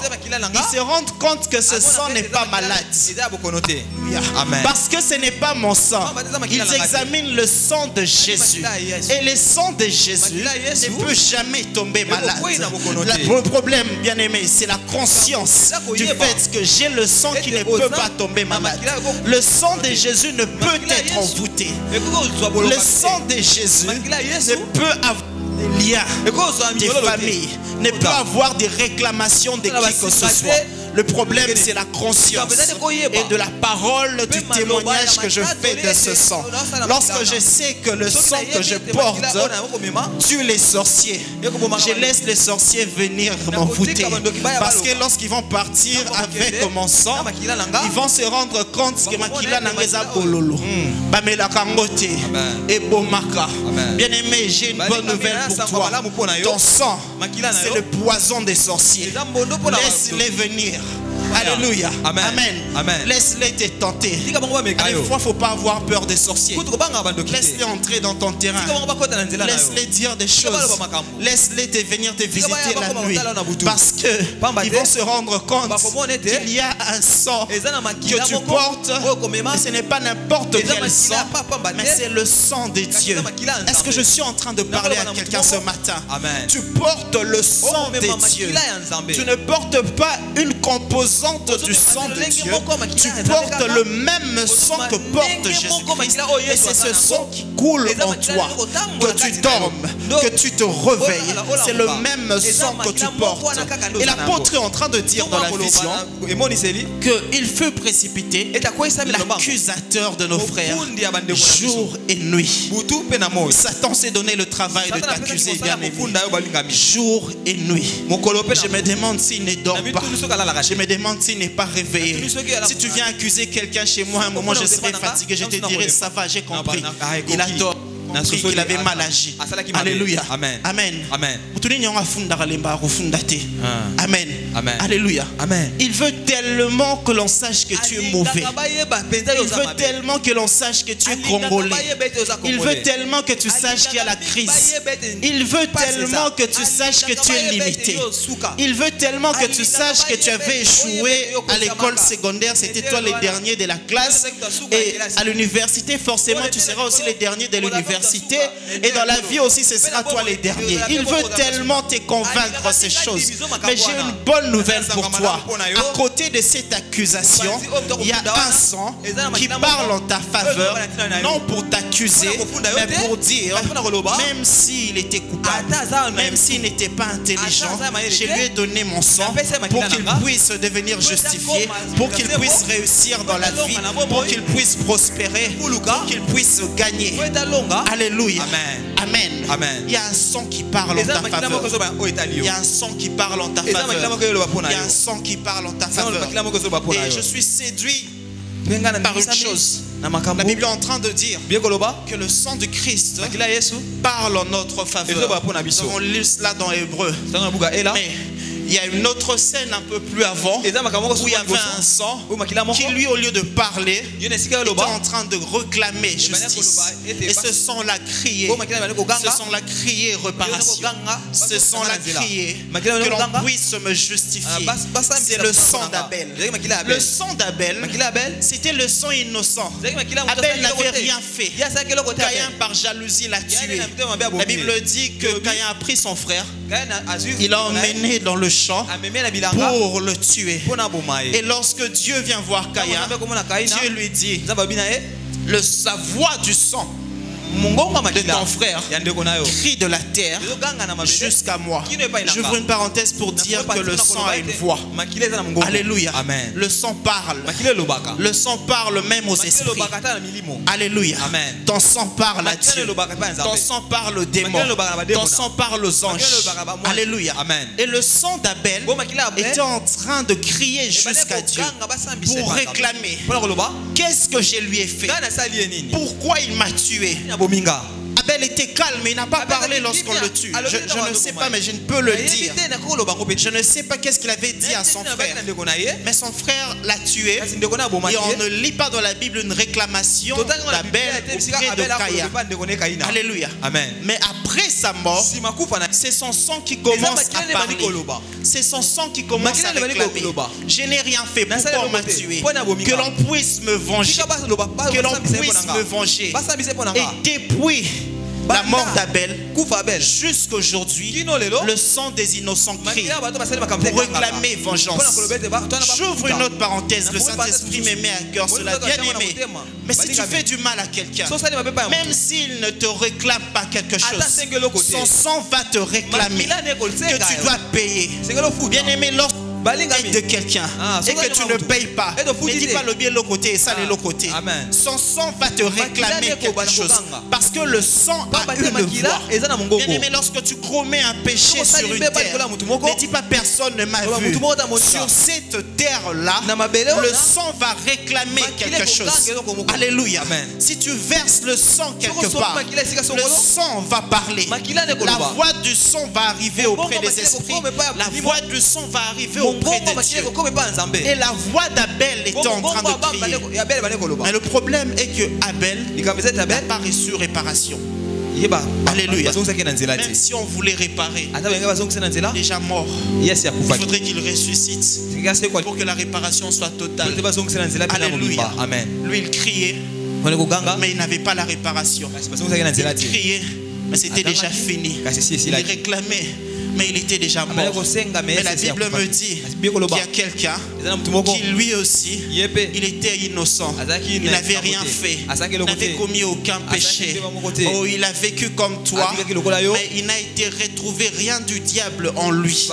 ils se rendent compte que ce sang n'est pas malade. Amen. Parce que ce n'est pas mon sang. Ils examinent le sang de Jésus. Et le sang de Jésus ne peut jamais tomber malade. Le problème, bien aimé, c'est la conscience du fait que j'ai le sang qui ne peut pas tomber malade. Le sang de Jésus ne peut être envoûté. Le sang de Jésus ne peut avoir des liens, des familles, ne peut avoir des réclamations de qui que ce soit. Le problème, c'est la conscience et de la parole du témoignage que je fais de ce sang. Lorsque je sais que le sang que je porte tue les sorciers, je laisse les sorciers venir m'envoûter. Parce que lorsqu'ils vont partir avec mon sang, ils vont se rendre compte que makila nangeza bololo. Bamela kangote et bomaka. Bien-aimé, j'ai une bonne nouvelle pour toi. Ton sang, c'est le poison des sorciers. Laisse-les venir. Alléluia. Amen. Amen. Amen. Laisse-les te tenter. Des fois, il ne faut pas avoir peur des sorciers. Laisse-les entrer dans ton terrain. Laisse-les dire des choses. Laisse-les venir te visiter la nuit. Parce qu'ils vont se rendre compte qu'il y a un sang que tu portes. Et ce n'est pas n'importe quel sang, mais c'est le sang de Dieu. Est-ce que je suis en train de parler à quelqu'un ce matin? Amen. Tu portes le sang de Dieu. Tu ne portes pas une composante du sang de Dieu. Tu portes le même sang que porte Jésus-Christ. Et c'est ce sang qui coule en toi. Que tu dormes, que tu te réveilles. C'est le même sang que tu portes. Et l'apôtre est en train de dire dans la vision qu'il fut précipité l'accusateur de nos frères jour et nuit. Satan s'est donné le travail de t'accuser, bien-aimé, jour et nuit. Je me demande s'il ne dort pas. Je me demande s'il n'est pas réveillé. Si tu viens accuser quelqu'un chez moi, à un moment je serai fatigué, je te dirai ça va, j'ai compris. Il a tort. Il avait mal agi. Alléluia. Amen. Amen. Amen. Amen. Amen. Alléluia. Amen. Il veut tellement que l'on sache que tu es mauvais. Il veut tellement que l'on sache que tu es congolais. Il veut tellement que tu saches qu'il y a la crise. Il veut tellement que tu saches que tu es limité. Il veut tellement que tu saches que tu avais échoué à l'école secondaire. C'était toi le dernier de la classe. Et à l'université, forcément, tu seras aussi le dernier de l'université. Et dans la vie aussi, ce sera toi les derniers. Il veut tellement te convaincre ces choses. Mais j'ai une bonne nouvelle pour toi. À côté de cette accusation, il y a un sang qui parle en ta faveur, non pour t'accuser, mais pour dire, même s'il était coupable, même s'il n'était pas intelligent, je lui ai donné mon sang pour qu'il puisse devenir justifié, pour qu'il puisse réussir dans la vie, pour qu'il puisse prospérer, pour qu'il puisse gagner. Alléluia. Amen. Amen. Amen. Il y a un sang qui parle en ta faveur. Il y a un sang qui parle en ta faveur. Il y a un sang qui parle en ta faveur. Et je suis séduit par une chose. La Bible est en train de dire que le sang de Christ parle en notre faveur. Nous avons lu cela dans Hébreu. Mais il y a une autre scène un peu plus avant où il y avait un sang qui, lui, au lieu de parler, était en train de réclamer justice. Et ce sang-là criait. Ce sang-là criait réparation. Ce sang-là criait que l'on puisse me justifier. C'est le sang d'Abel. Le sang d'Abel, c'était le sang innocent. Abel n'avait rien fait. Caïn, par jalousie, l'a tué. La Bible dit que Caïn a pris son frère. Il l'a emmené dans le champ pour le tuer. Et lorsque Dieu vient voir Caïn, Dieu lui dit, sa voix du sang de ton frère crie de la terre jusqu'à moi. J'ouvre une parenthèse pour dire que le sang a une voix. Alléluia. Amen. Le sang parle. Le sang parle même aux esprits. Alléluia. Amen. Ton sang parle à Dieu. Ton sang parle aux démons. Ton sang parle aux anges. Alléluia. Amen. Et le sang d'Abel était en train de crier jusqu'à Dieu pour réclamer. Qu'est-ce que je lui ai fait? Pourquoi il m'a tué? Abel était calme, il n'a pas parlé lorsqu'on le tue. Je ne sais pas, mais je ne peux le dire. Je ne sais pas qu'est-ce qu'il avait dit à son frère. Mais son frère l'a tué. Et on ne lit pas dans la Bible une réclamation d'Abel auprès de Caïn. Alléluia. Amen. Mais après sa mort, c'est son sang qui commence à parler. C'est son sang qui commence à réclamer. Je n'ai rien fait, pourquoi on m'a tué? Que l'on puisse me venger. Que l'on puisse me venger. Et depuis la mort d'Abel jusqu'aujourd'hui, le sang des innocents crie pour réclamer vengeance. J'ouvre une autre parenthèse. Le Saint-Esprit me met à cœur cela, bien aimé. Mais si tu fais du mal à quelqu'un, même s'il ne te réclame pas quelque chose, son sang va te réclamer que tu dois payer. Bien aimé, est de quelqu'un et que tu ne payes pas, ne dis pas le bien l'autre côté et ça l'autre côté. Son sang va te réclamer quelque chose. Parce que le sang a une voix. Bien-aimé, lorsque tu commets un péché sur une terre, ne dis pas personne ne m'a vu. Sur cette terre-là, le sang va réclamer quelque chose. Alléluia. Si tu verses le sang quelque part, le sang va parler. La voix du sang va arriver auprès des esprits. La voix du sang va arriver auprès de Dieu. Et la voix d'Abel était en train de crier. Mais le problème est que Abel n'a pas reçu réparation. Alléluia. Même si on voulait réparer, déjà mort, il faudrait qu'il ressuscite pour que la réparation soit totale. Alléluia. Lui, il criait, mais il n'avait pas la réparation. Il criait, mais c'était déjà fini. Il réclamait, mais il était déjà mort. Mais la Bible me dit qu'il y a quelqu'un qui lui aussi, il était innocent. Il n'avait rien fait. Il n'avait commis aucun péché. Oh, il a vécu comme toi, mais il n'a été retrouvé rien du diable en lui.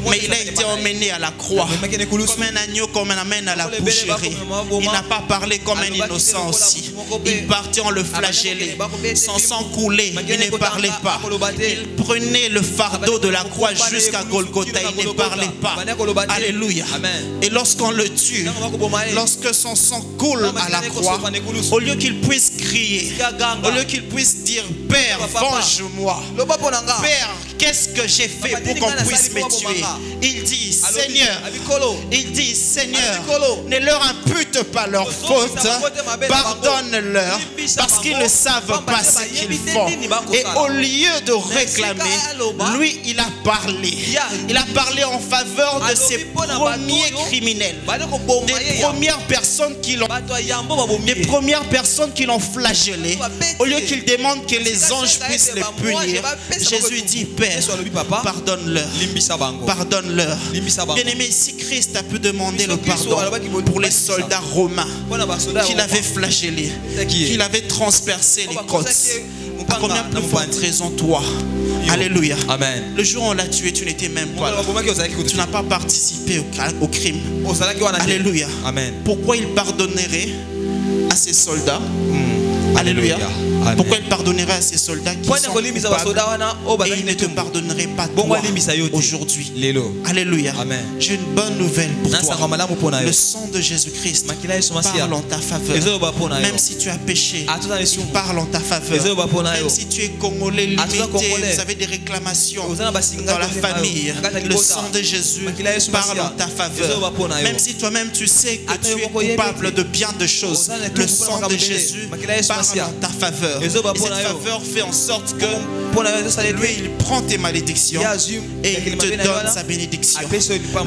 Mais il a été emmené à la croix comme un agneau, comme un amène à la boucherie. Il n'a pas parlé comme un innocent aussi. Il partait en le flagellé. Son sang coulait. Il ne parlait pas. Il prenait le fardeau de la croix jusqu'à Golgotha. Il ne parlait pas. Alléluia. Et lorsqu'on le tue, lorsque son sang coule à la croix, au lieu qu'il puisse crier, au lieu qu'il puisse dire Père, venge-moi, Père, qu'est-ce que j'ai fait pour qu'on puisse me tuer? Il dit Seigneur, ne leur impute pas leur faute, pardonne-leur parce qu'ils ne savent pas ce qu'ils font. Et au lieu de réclamer, lui il a parlé. Il a parlé en faveur de ses premiers criminels, des premières personnes qui l'ont flagellé. Au lieu qu'il demande que les anges puissent les punir, Jésus dit Père, pardonne-leur. Pardonne-leur. Bien-aimé, si Christ a pu demander le pardon pour les soldats romains qu'il avait flagellés, qu'il avait transpercé les côtes, à combien plus forte raison toi? Alléluia. Amen. Le jour où on l'a tué, tu n'étais même pas là. Tu n'as pas participé au crime. Alléluia. Amen. Pourquoi il pardonnerait à ces soldats? Alléluia. Pourquoi il pardonnerait à ces soldats qui sont coupables et il ne te pardonnerait pas toi aujourd'hui? Alléluia. J'ai une bonne nouvelle pour toi. Le sang de Jésus-Christ parle en ta faveur. Même si tu as péché, il parle en ta faveur. Même si tu es congolais limité, vous avez des réclamations dans la famille, le sang de Jésus parle en ta faveur. Même si toi-même tu sais que tu es coupable de bien de choses, le sang de Jésus parle en ta faveur. Et cette faveur fait en sorte que lui, il prend tes malédictions et il te donne sa bénédiction.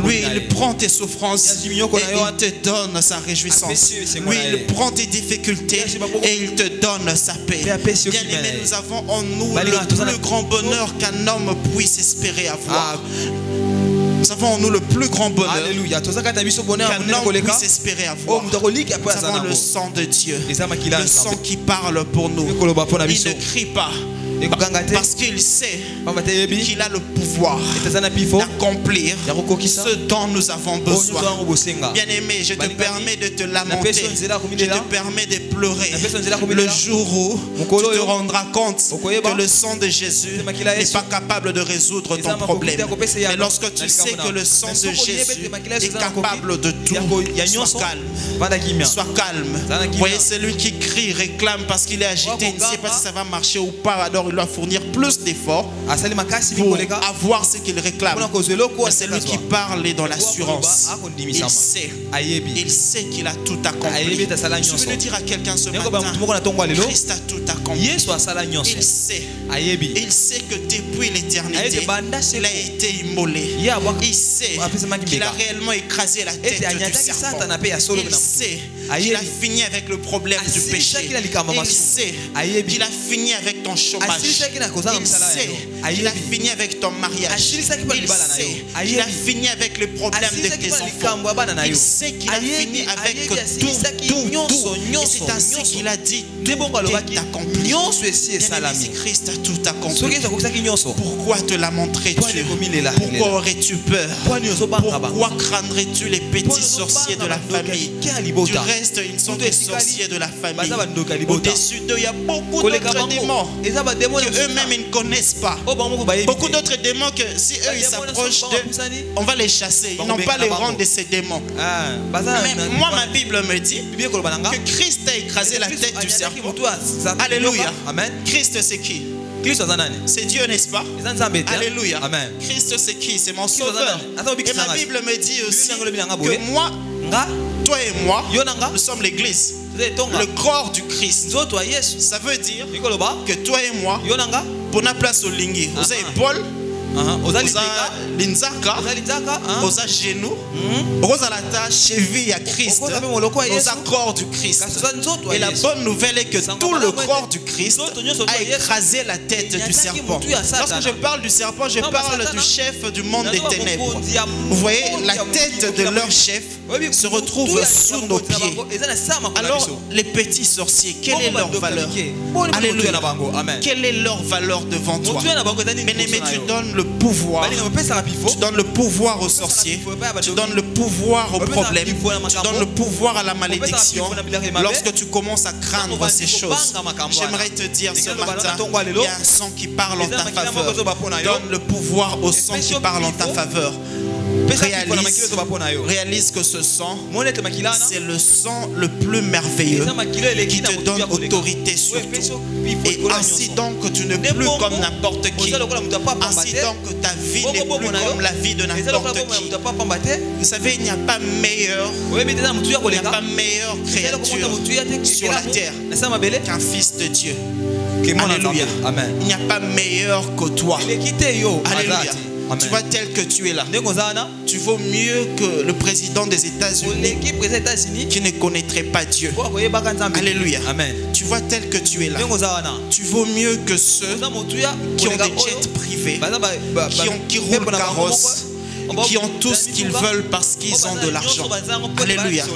Lui, il prend tes souffrances et il te donne sa réjouissance. Lui, il prend tes difficultés et il te donne sa paix. Bien-aimés, nous avons en nous le plus grand bonheur qu'un homme puisse espérer avoir. Nous avons en nous le plus grand bonheur qu'un homme puisse espérer avoir. Nous avons le sang de Dieu, le sang qui parle pour nous. Il ne crie pas parce qu'il sait qu'il a le pouvoir d'accomplir ce dont nous avons besoin. Bien-aimé, je te permets de te lamenter, je te permets de pleurer le jour où tu te rendras compte que le sang de Jésus n'est pas capable de résoudre ton problème. Mais lorsque tu sais que le sang de Jésus est capable de tout, sois calme. Sois calme. Voyez celui qui crie, réclame parce qu'il est agité, il ne sait pas si ça va marcher ou pas, alors il doit fournir plus d'efforts pour avoir ce qu'il réclame. Mais celui qui parle est dans l'assurance. Il sait qu'il a tout accompli. Je veux le dire à quelqu'un ce matin, Christ a tout accompli. Il sait que depuis l'éternité, il a été immolé. Il sait qu'il a réellement écrasé la tête du serpent. Il sait qu'il a fini avec le problème du péché. Il sait qu'il a fini avec ton chômage. Il sait qu'il a fini avec ton mariage. Il sait qu'il a fini avec le problème de tes enfants. Il sait qu'il a fini avec tout. Et c'est ainsi qu'il a dit, tout est accompli. Bien-aimé, Christ a tout accompli. Pourquoi te lamenterais-tu? Pourquoi aurais-tu peur? Pourquoi craindrais-tu les petits sorciers de la famille? Du reste, ils sont des sorciers de la famille. Au-dessus d'eux, il y a beaucoup d'autres démons qu'eux-mêmes ils ne connaissent pas. Beaucoup d'autres démons que si eux ils s'approchent d'eux, on va les chasser. Ils n'ont pas les rangs de ces démons. Mais moi, ma Bible me dit que Christ a écrasé la tête du serpent. Alléluia. Christ, c'est qui? C'est Dieu, n'est-ce pas? Alléluia. Christ, c'est qui? C'est mon sauveur. Et ma Bible me dit aussi que moi, toi et moi, nous sommes l'église, le corps du Christ. Ça veut dire que toi et moi, pour la place au lingi, vous avez Paul, vous avez l'inzaka, vous avez genou, vous avez la cheville à Christ, vous avez corps du Christ. Et la bonne nouvelle est que tout le corps du Christ a écrasé la tête du serpent. Lorsque je parle du serpent, je parle du chef du monde des ténèbres. Vous voyez, la tête de leur chef se retrouve sous nos pieds. Alors, les petits sorciers, quelle est leur valeur? Alléluia. Quelle est leur valeur devant toi? Bien-aimé, tu donnes le pouvoir. Tu donnes le pouvoir aux sorciers. Tu donnes le pouvoir aux problèmes. Tu donnes le pouvoir à la malédiction. Lorsque tu commences à craindre ces choses, j'aimerais te dire ce matin, il y a un sang qui parle en ta faveur. Donne le pouvoir au sang qui parle en ta faveur. Réalise que ce sang, c'est le sang le plus merveilleux qui te donne autorité sur tout. Et ainsi donc tu n'es plus comme n'importe qui. Ainsi donc ta vie n'est plus comme la vie de n'importe qui. Vous savez, il n'y a pas meilleure créature sur la terre qu'un fils de Dieu. Alléluia. Il n'y a pas meilleur que toi. Alléluia. Amen. Tu vois tel que tu es là. Tu vaux mieux que le président des États-Unis qui ne connaîtrait pas Dieu. Alléluia. Amen. Tu vois tel que tu es là. Tu vaux mieux que ceux qui ont des jets privés, qui roulent carrosse, qui ont tout ce qu'ils veulent parce qu'ils ont de l'argent. Alléluia.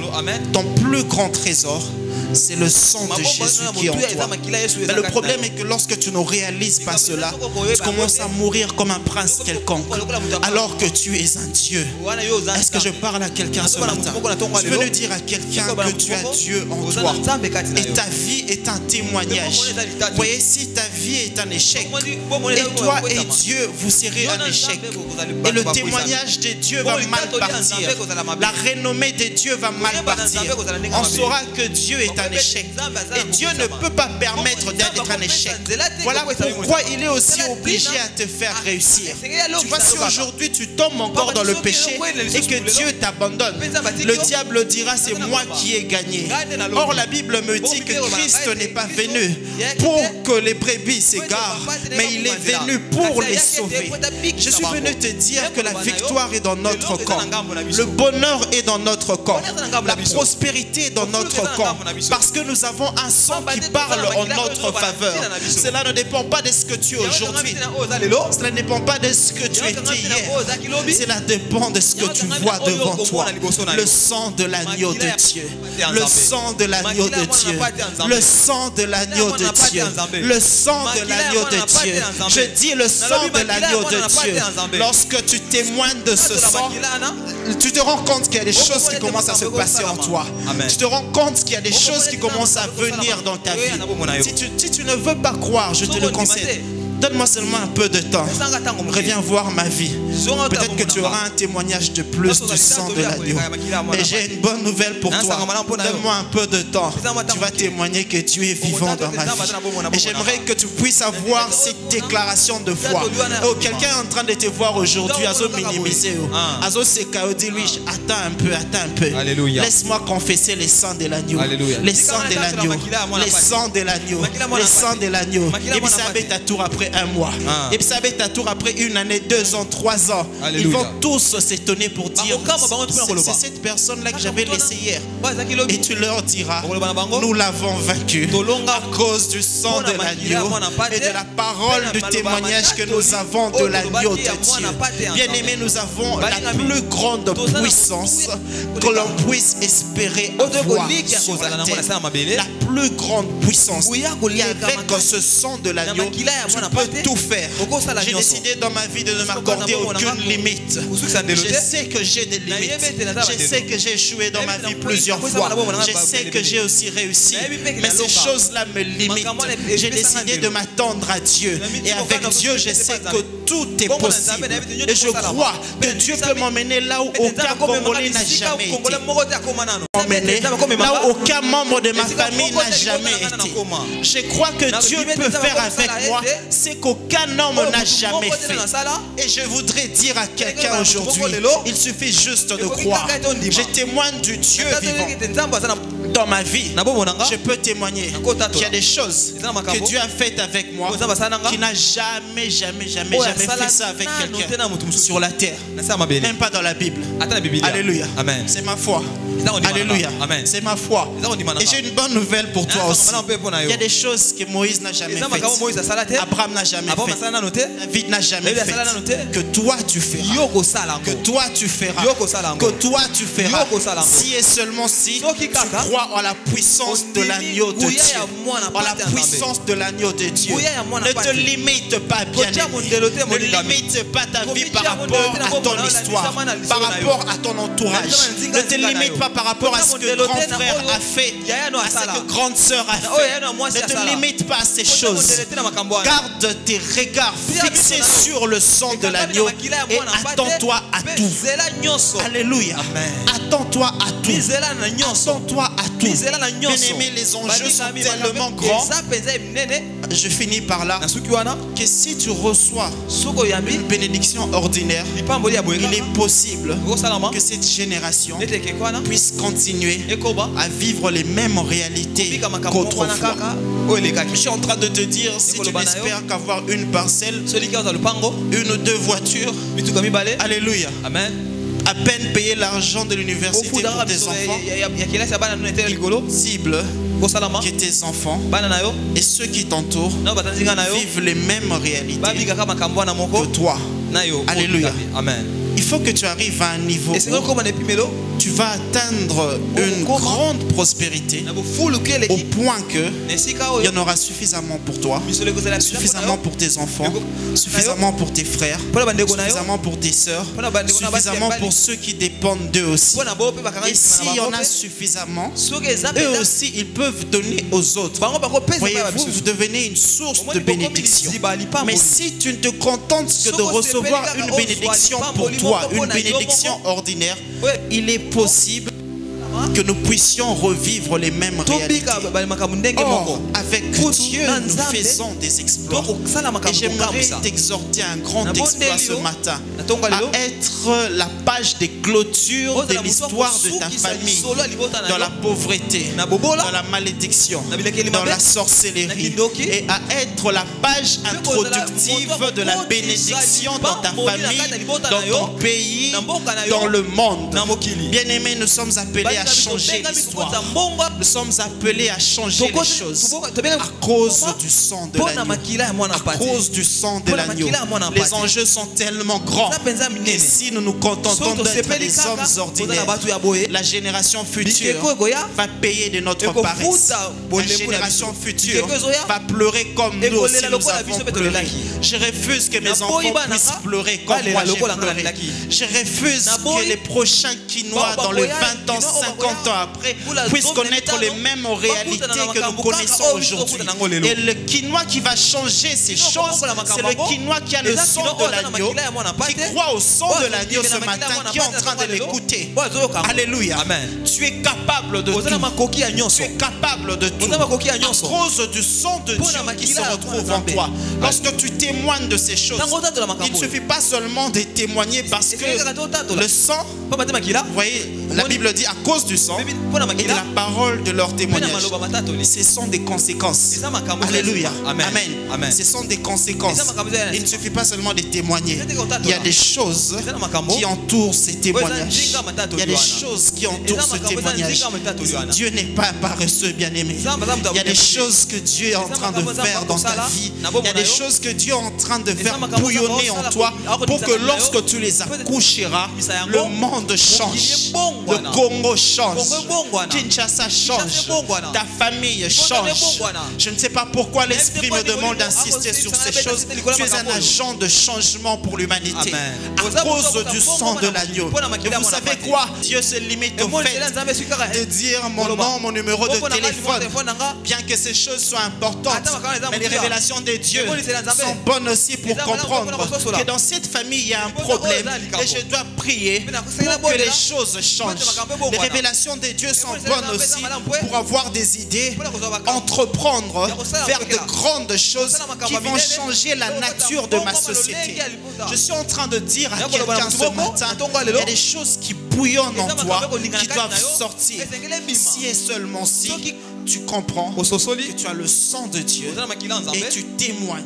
Ton plus grand trésor, c'est le sang de Jésus qui est en toi. Mais le problème est que lorsque tu ne réalises pas cela, tu commences à mourir comme un prince quelconque, alors que tu es un Dieu. Est-ce que je parle à quelqu'un ce matin? Je veux le dire à quelqu'un que tu as Dieu en toi. Et ta vie est un témoignage. Vous voyez, si ta vie est un échec, et toi et Dieu, vous serez un échec. Et le témoignage de Dieu va mal partir. La renommée de Dieu va mal partir. On saura que Dieu est un échec. Et Dieu ne peut pas permettre d'être un échec. Voilà pourquoi il est aussi obligé à te faire réussir. Tu vois, si aujourd'hui tu tombes encore dans le péché et que Dieu t'abandonne, le diable dira c'est moi qui ai gagné. Or la Bible me dit que Christ n'est pas venu pour que les brebis s'égarent, mais il est venu pour les sauver. Je suis venu te dire que la victoire est dans notre camp. Le bonheur est dans notre camp. La prospérité est dans notre camp. Parce que nous avons un sang qui parle en notre faveur. Cela ne dépend pas de ce que tu es aujourd'hui. Cela ne dépend pas de ce que tu étais hier. Cela dépend de ce que tu vois devant toi. Le sang de l'agneau de Dieu. Le sang de l'agneau de Dieu. Le sang de l'agneau de Dieu. Le sang de l'agneau de Dieu. Je dis le sang de l'agneau de Dieu. Lorsque tu témoignes de ce sang, tu te rends compte qu'il y a des choses qui commencent à se passer en toi. Tu te rends compte qu'il y a des choses qui commencent à venir dans ta vie. Si tu ne veux pas croire, je te le conseille. Donne-moi seulement un peu de temps. Reviens voir ma vie. Peut-être que tu auras un témoignage de plus du sang de l'agneau. Et j'ai une bonne nouvelle pour toi. Donne-moi un peu de temps. Tu vas témoigner que tu es vivant dans ma vie. Et j'aimerais que tu puisses avoir cette déclaration de foi. Oh, quelqu'un est en train de te voir aujourd'hui. Azo minimiser. Azo seka dit lui, attends un peu. Laisse-moi confesser les sangs de l'agneau. Les sangs de l'agneau. Les sangs de l'agneau. Les sangs de l'agneau. Et puis ça va être ta tour après. un mois. Et puis ça va être à tour après 1 année, 2 ans, 3 ans. Ils vont tous s'étonner pour dire, c'est cette personne-là que j'avais laissée hier. Et tu leur diras, nous l'avons vaincu à cause du sang de l'agneau et de la parole du témoignage que nous avons de l'agneau de Dieu. Bien-aimés, nous avons la plus grande puissance que l'on puisse espérer avoir sur la terre. La plus grande puissance. Et avec ce sang de l'agneau, tu peux tout faire. J'ai décidé dans ma vie de ne m'accorder aucune limite. Je sais que j'ai des limites. Je sais que j'ai échoué dans ma vie plusieurs fois. Je sais que j'ai aussi réussi. Mais ces choses-là me limitent. J'ai décidé de m'attendre à Dieu. Et avec Dieu, je sais que tout est possible. Et je crois que Dieu peut m'emmener là où aucun Congolais n'a jamais été. Là où aucun membre de ma famille n'a jamais été. Je crois que Dieu peut faire avec moi ce qu'aucun homme n'a jamais fait. Et je voudrais dire à quelqu'un aujourd'hui, il suffit juste de croire. Je témoigne du Dieu vivant. Dans ma vie, je peux témoigner qu'il y a des choses que Dieu a faites avec moi qui n'a jamais fait ça avec quelqu'un sur la terre. Même pas dans la Bible. Alléluia. C'est ma foi. Alléluia. C'est ma foi. Et j'ai une bonne nouvelle pour toi aussi. Il y a des choses que Moïse n'a jamais faites. Abraham n'a jamais fait. David n'a jamais fait. Que toi tu feras. Que toi tu feras. Que toi tu feras. Si et seulement si tu crois en la puissance de l'agneau de Dieu. En la puissance de l'agneau de Dieu. Ne te limite pas, bien-aimé. Ne limite pas ta vie par rapport à ton histoire, par rapport à ton entourage. Ne te limite pas par rapport à ce que grand frère a fait, à ce que grande sœur a fait. Ne te limite pas à ces choses. Garde tes regards fixés sur le sang de l'agneau et attends-toi à tout. Alléluia. Attends-toi à tout. Attends-toi à tout. Bien-aimé, les enjeux sont tellement grands. Je finis par là. Que si tu reçois une bénédiction ordinaire, il est possible que cette génération puisse continuer à vivre les mêmes réalités qu'autrefois. Je suis en train de te dire, si tu n'espères qu'avoir une parcelle, 1 ou 2 voitures, alléluia. Amen. À peine payer l'argent de l'université pour tes enfants. Cible que tes enfants et ceux qui t'entourent vivent les mêmes réalités que toi. Alléluia. Amen. Il faut que tu arrives à un niveau où tu vas atteindre une grande prospérité au point que il y en aura suffisamment pour toi, suffisamment pour tes enfants, suffisamment pour tes frères, suffisamment pour tes sœurs, suffisamment pour ceux qui dépendent d'eux aussi. Et s'il y en a suffisamment, eux aussi ils peuvent donner aux autres. Voyez-vous, vous devenez une source de bénédiction. Mais si tu ne te contentes que de recevoir une bénédiction pour toi, une bénédiction ordinaire, il est possible que nous puissions revivre les mêmes réalités. Or, avec Dieu, nous faisons des exploits. Et j'aimerais t'exhorter à un grand exploit ce matin, à être la page de clôture de l'histoire de ta famille, dans la pauvreté, dans la malédiction, dans la sorcellerie, et à être la page introductive de la bénédiction dans ta famille, dans ton pays, dans le monde. Bien-aimés, nous sommes appelés à changer l'histoire. Nous sommes appelés à changer les choses à cause du sang de l'agneau. À cause du sang de l'agneau. Les enjeux sont tellement grands. Et si nous nous contentons d'être des hommes ordinaires, la génération future va payer de notre paresse. La génération future va pleurer comme nous aussi nous avons pleuré. Je refuse que mes enfants puissent pleurer comme moi j'ai pleuré. Je refuse que les prochains Quinois dans les 20 ans, 50 ans après puissent connaître les mêmes réalités que nous connaissons aujourd'hui. Et le Quinois qui va changer ces choses, c'est le Quinois qui a le sang de l'agneau, qui croit au sang de l'agneau ce matin, qui est en train de l'écouter. Alléluia. Amen. Tu es capable de tout. Tu es capable de tout. À cause du sang de Dieu qui se retrouve en toi. Lorsque tu témoignes de ces choses, il ne suffit pas seulement de témoigner parce que le sang, vous voyez, la Bible dit à cause du du sang et de la parole de leur témoignage. Ce sont des conséquences. Alléluia. Amen. Amen. Ce sont des conséquences. Il ne suffit pas seulement de témoigner. Il y a des choses qui entourent ces témoignages. Il y a des choses qui entourent ce témoignage. Dieu n'est pas paresseux, bien-aimé. Il y a des choses que Dieu est en train de faire dans ta vie. Il y a des choses que Dieu est en train de faire bouillonner en toi pour que lorsque tu les accoucheras, le monde change. Le Congo change. Kinshasa change. Ta famille change. Je ne sais pas pourquoi l'Esprit me demande d'insister sur ces choses. Tu es un agent de changement pour l'humanité à cause du sang de l'agneau. Et vous savez quoi? Dieu se limite au fait de dire mon nom, mon numéro de téléphone. Bien que ces choses soient importantes, mais les révélations de Dieu sont bonnes aussi pour comprendre que dans cette famille il y a un problème et je dois prier pour que les choses changent. Les révélations de Dieu sont bonnes aussi pour avoir des idées, entreprendre, faire de grandes choses qui vont changer la nature de ma société. Je suis en train de dire à quelqu'un ce matin, il y a des choses qui bouillonnent en toi, qui doivent sortir. Si et seulement si tu comprends que tu as le sang de Dieu et tu témoignes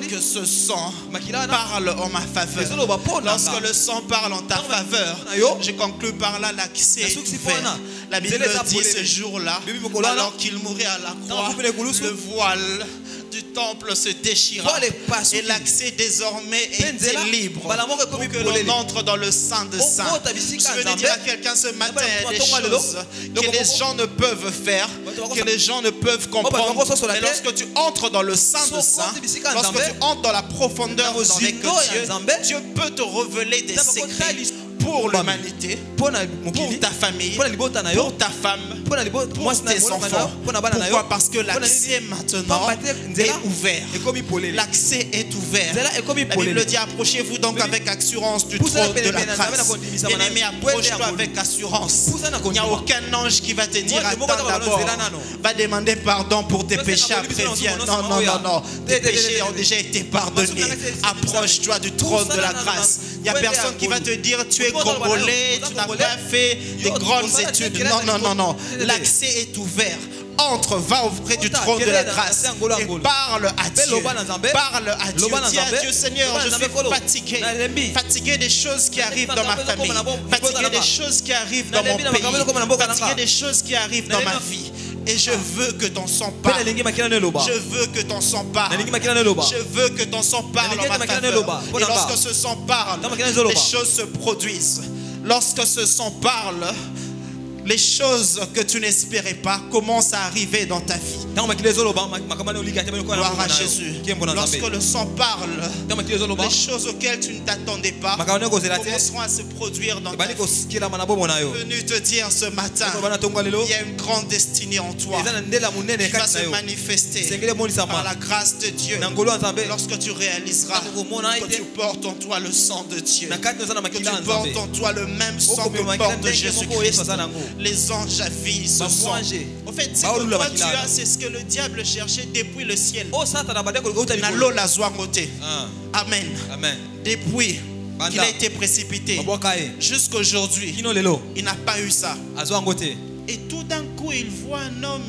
que ce sang parle en ma faveur. Lorsque le sang parle en ta faveur, je conclus par là, l'accès est ouvert. La Bible dit ce jour-là, alors qu'il mourait à la croix, le voile du temple se déchira et l'accès désormais était libre pour que l'on entre dans le Saint de Saints. Je veux dire à quelqu'un ce matin, il y a des choses que les gens ne peuvent faire, que les gens ne peuvent comprendre. Mais lorsque tu entres dans le Saint de Saints, lorsque tu entres dans la profondeur de Dieu, Dieu peut te révéler des secrets pour l'humanité, pour ta famille, pour ta femme, pour tes enfants. Pourquoi? Parce que l'accès maintenant est ouvert. L'accès est ouvert. La Bible dit approchez-vous donc avec assurance du trône de la grâce. Bien-aimé, approche-toi avec assurance. Il n'y a aucun ange qui va te dire attends d'abord, va demander pardon pour tes péchés après viens. Non, non, non, non. Tes péchés ont déjà été pardonnés. Approche-toi du trône de la grâce. Il n'y a personne qui va te dire tu es congolais, tu n'as pas fait de grandes études. Non, non, non, non. L'accès est ouvert. Entre, va auprès du trône de la grâce et parle à Dieu. Parle à Dieu. Dis à Dieu, Seigneur, je suis fatigué. Fatigué des choses qui arrivent dans ma famille. Fatigué des choses qui arrivent dans mon pays. Fatigué des choses qui arrivent dans ma vie. Et je veux que ton sang parle. Je veux que ton sang parle. Je veux que ton sang parle en ma faveur. Et lorsque ce sang parle, les choses se produisent. Lorsque ce sang parle, les choses que tu n'espérais pas commencent à arriver dans ta vie. Gloire à Jésus. Lorsque le sang parle, les choses auxquelles tu ne t'attendais pas commenceront à se produire dans ta vie. Je suis venu te dire ce matin, il y a une grande destinée en toi qui va se manifester par la grâce de Dieu. Lorsque tu réaliseras que tu portes en toi le sang de Dieu, que tu portes en toi le même sang que porte Jésus-Christ. Les anges avisent ce sang. En fait, ce que toi tu as, c'est ce que le diable cherchait depuis le ciel. Amen. Depuis qu'il a été précipité jusqu'aujourd'hui, il n'a pas eu ça. Et tout d'un coup, il voit un homme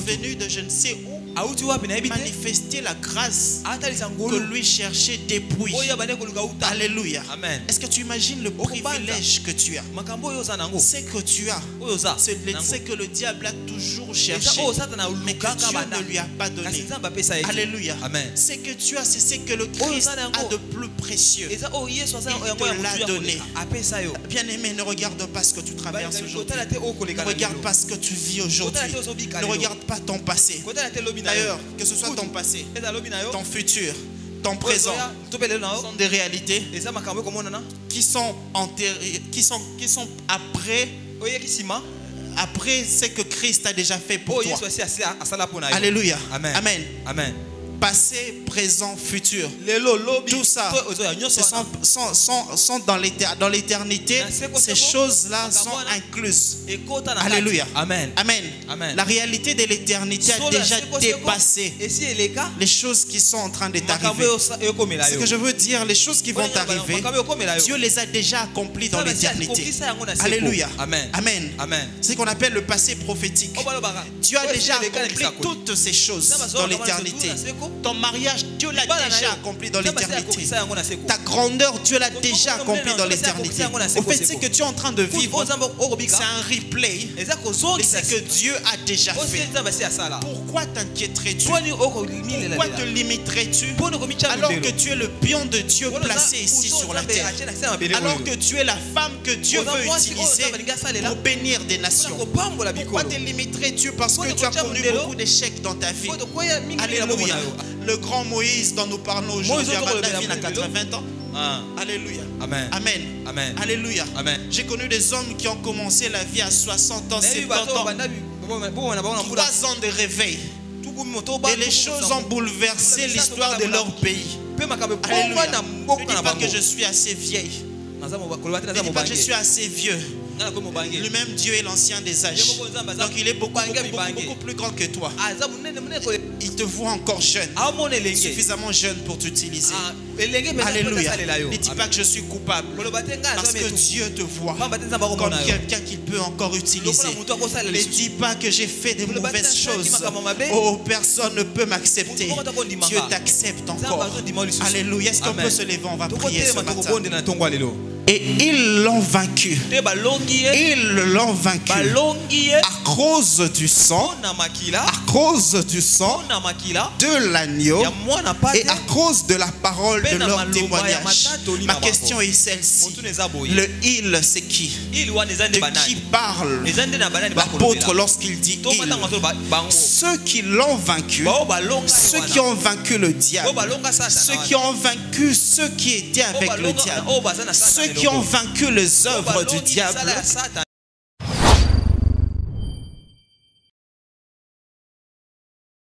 venu de je ne sais où manifester la grâce que lui cherchait depuis. Alléluia. Est-ce que tu imagines le privilège que tu as? C'est que tu as. C'est que le diable a toujours cherché, mais que Dieu ne lui a pas donné. Alléluia. C'est que tu as, c'est ce que le Christ a de plus précieux. Il te l'a donné. Bien-aimé, ne regarde pas ce que tu traverses aujourd'hui. Ne regarde pas ce que tu vis aujourd'hui. Ne regarde pas ton passé. D'ailleurs, que ce soit ton passé, ton futur, ton présent, sont des réalités qui sont enterrées, qui sont après ce que Christ a déjà fait pour toi. Alléluia. Amen. passé, présent, futur. Tout ça sont dans l'éternité. Ces choses-là sont incluses. Alléluia. Amen. Amen. Amen. La réalité de l'éternité a déjà dépassé les choses qui sont en train de t'arriver. Ce que je veux dire, les choses qui vont t'arriver, Dieu les a déjà accomplies dans l'éternité. Alléluia. Amen. Amen. Amen. C'est ce qu'on appelle le passé prophétique. Dieu a déjà accompli toutes ces choses dans l'éternité. Ton mariage, Dieu l'a déjà accompli dans l'éternité. Ta grandeur, Dieu l'a déjà accompli dans l'éternité. Au fait, ce que tu es en train de vivre, c'est un replay de ce que Dieu a déjà fait. Pourquoi t'inquiéterais-tu? Pourquoi te limiterais-tu alors que tu es le pion de Dieu placé ici sur la terre? Alors que tu es la femme que Dieu veut utiliser pour bénir des nations. Pourquoi te limiterais-tu parce que tu as connu beaucoup d'échecs dans ta vie? Alléluia. Le grand Moïse dont nous parlons aujourd'hui a 80 ans. Alléluia. Amen. Amen. Amen. Alléluia. Amen. J'ai connu des hommes qui ont commencé la vie à 60 ans, 70 ans. 3 ans de réveil. Et les choses ont bouleversé l'histoire de leur pays. Alléluia. Ne dis pas que je suis assez vieille. Ne dis pas que je suis assez vieux. Lui-même, Dieu est l'ancien des âges. Donc il est beaucoup plus grand que toi. Il te voit encore jeune, suffisamment jeune pour t'utiliser. Alléluia. Ne dis pas que je suis coupable, parce que Dieu te voit comme quelqu'un qu'il peut encore utiliser. Ne dis pas que j'ai fait de mauvaises choses. Oh, personne ne peut m'accepter. Dieu t'accepte encore. Alléluia. Est-ce qu'on peut se lever? On va prier ce matin. Et ils l'ont vaincu. Ils l'ont vaincu à cause du sang, de l'agneau et à cause de la parole de leur témoignage. Ma question est celle-ci. Le il, c'est qui? De qui parle l'apôtre lorsqu'il dit il? Ceux qui l'ont vaincu, ceux qui ont vaincu le diable, ceux qui ont vaincu ceux qui étaient avec le diable, ceux qui ont vaincu les œuvres du diable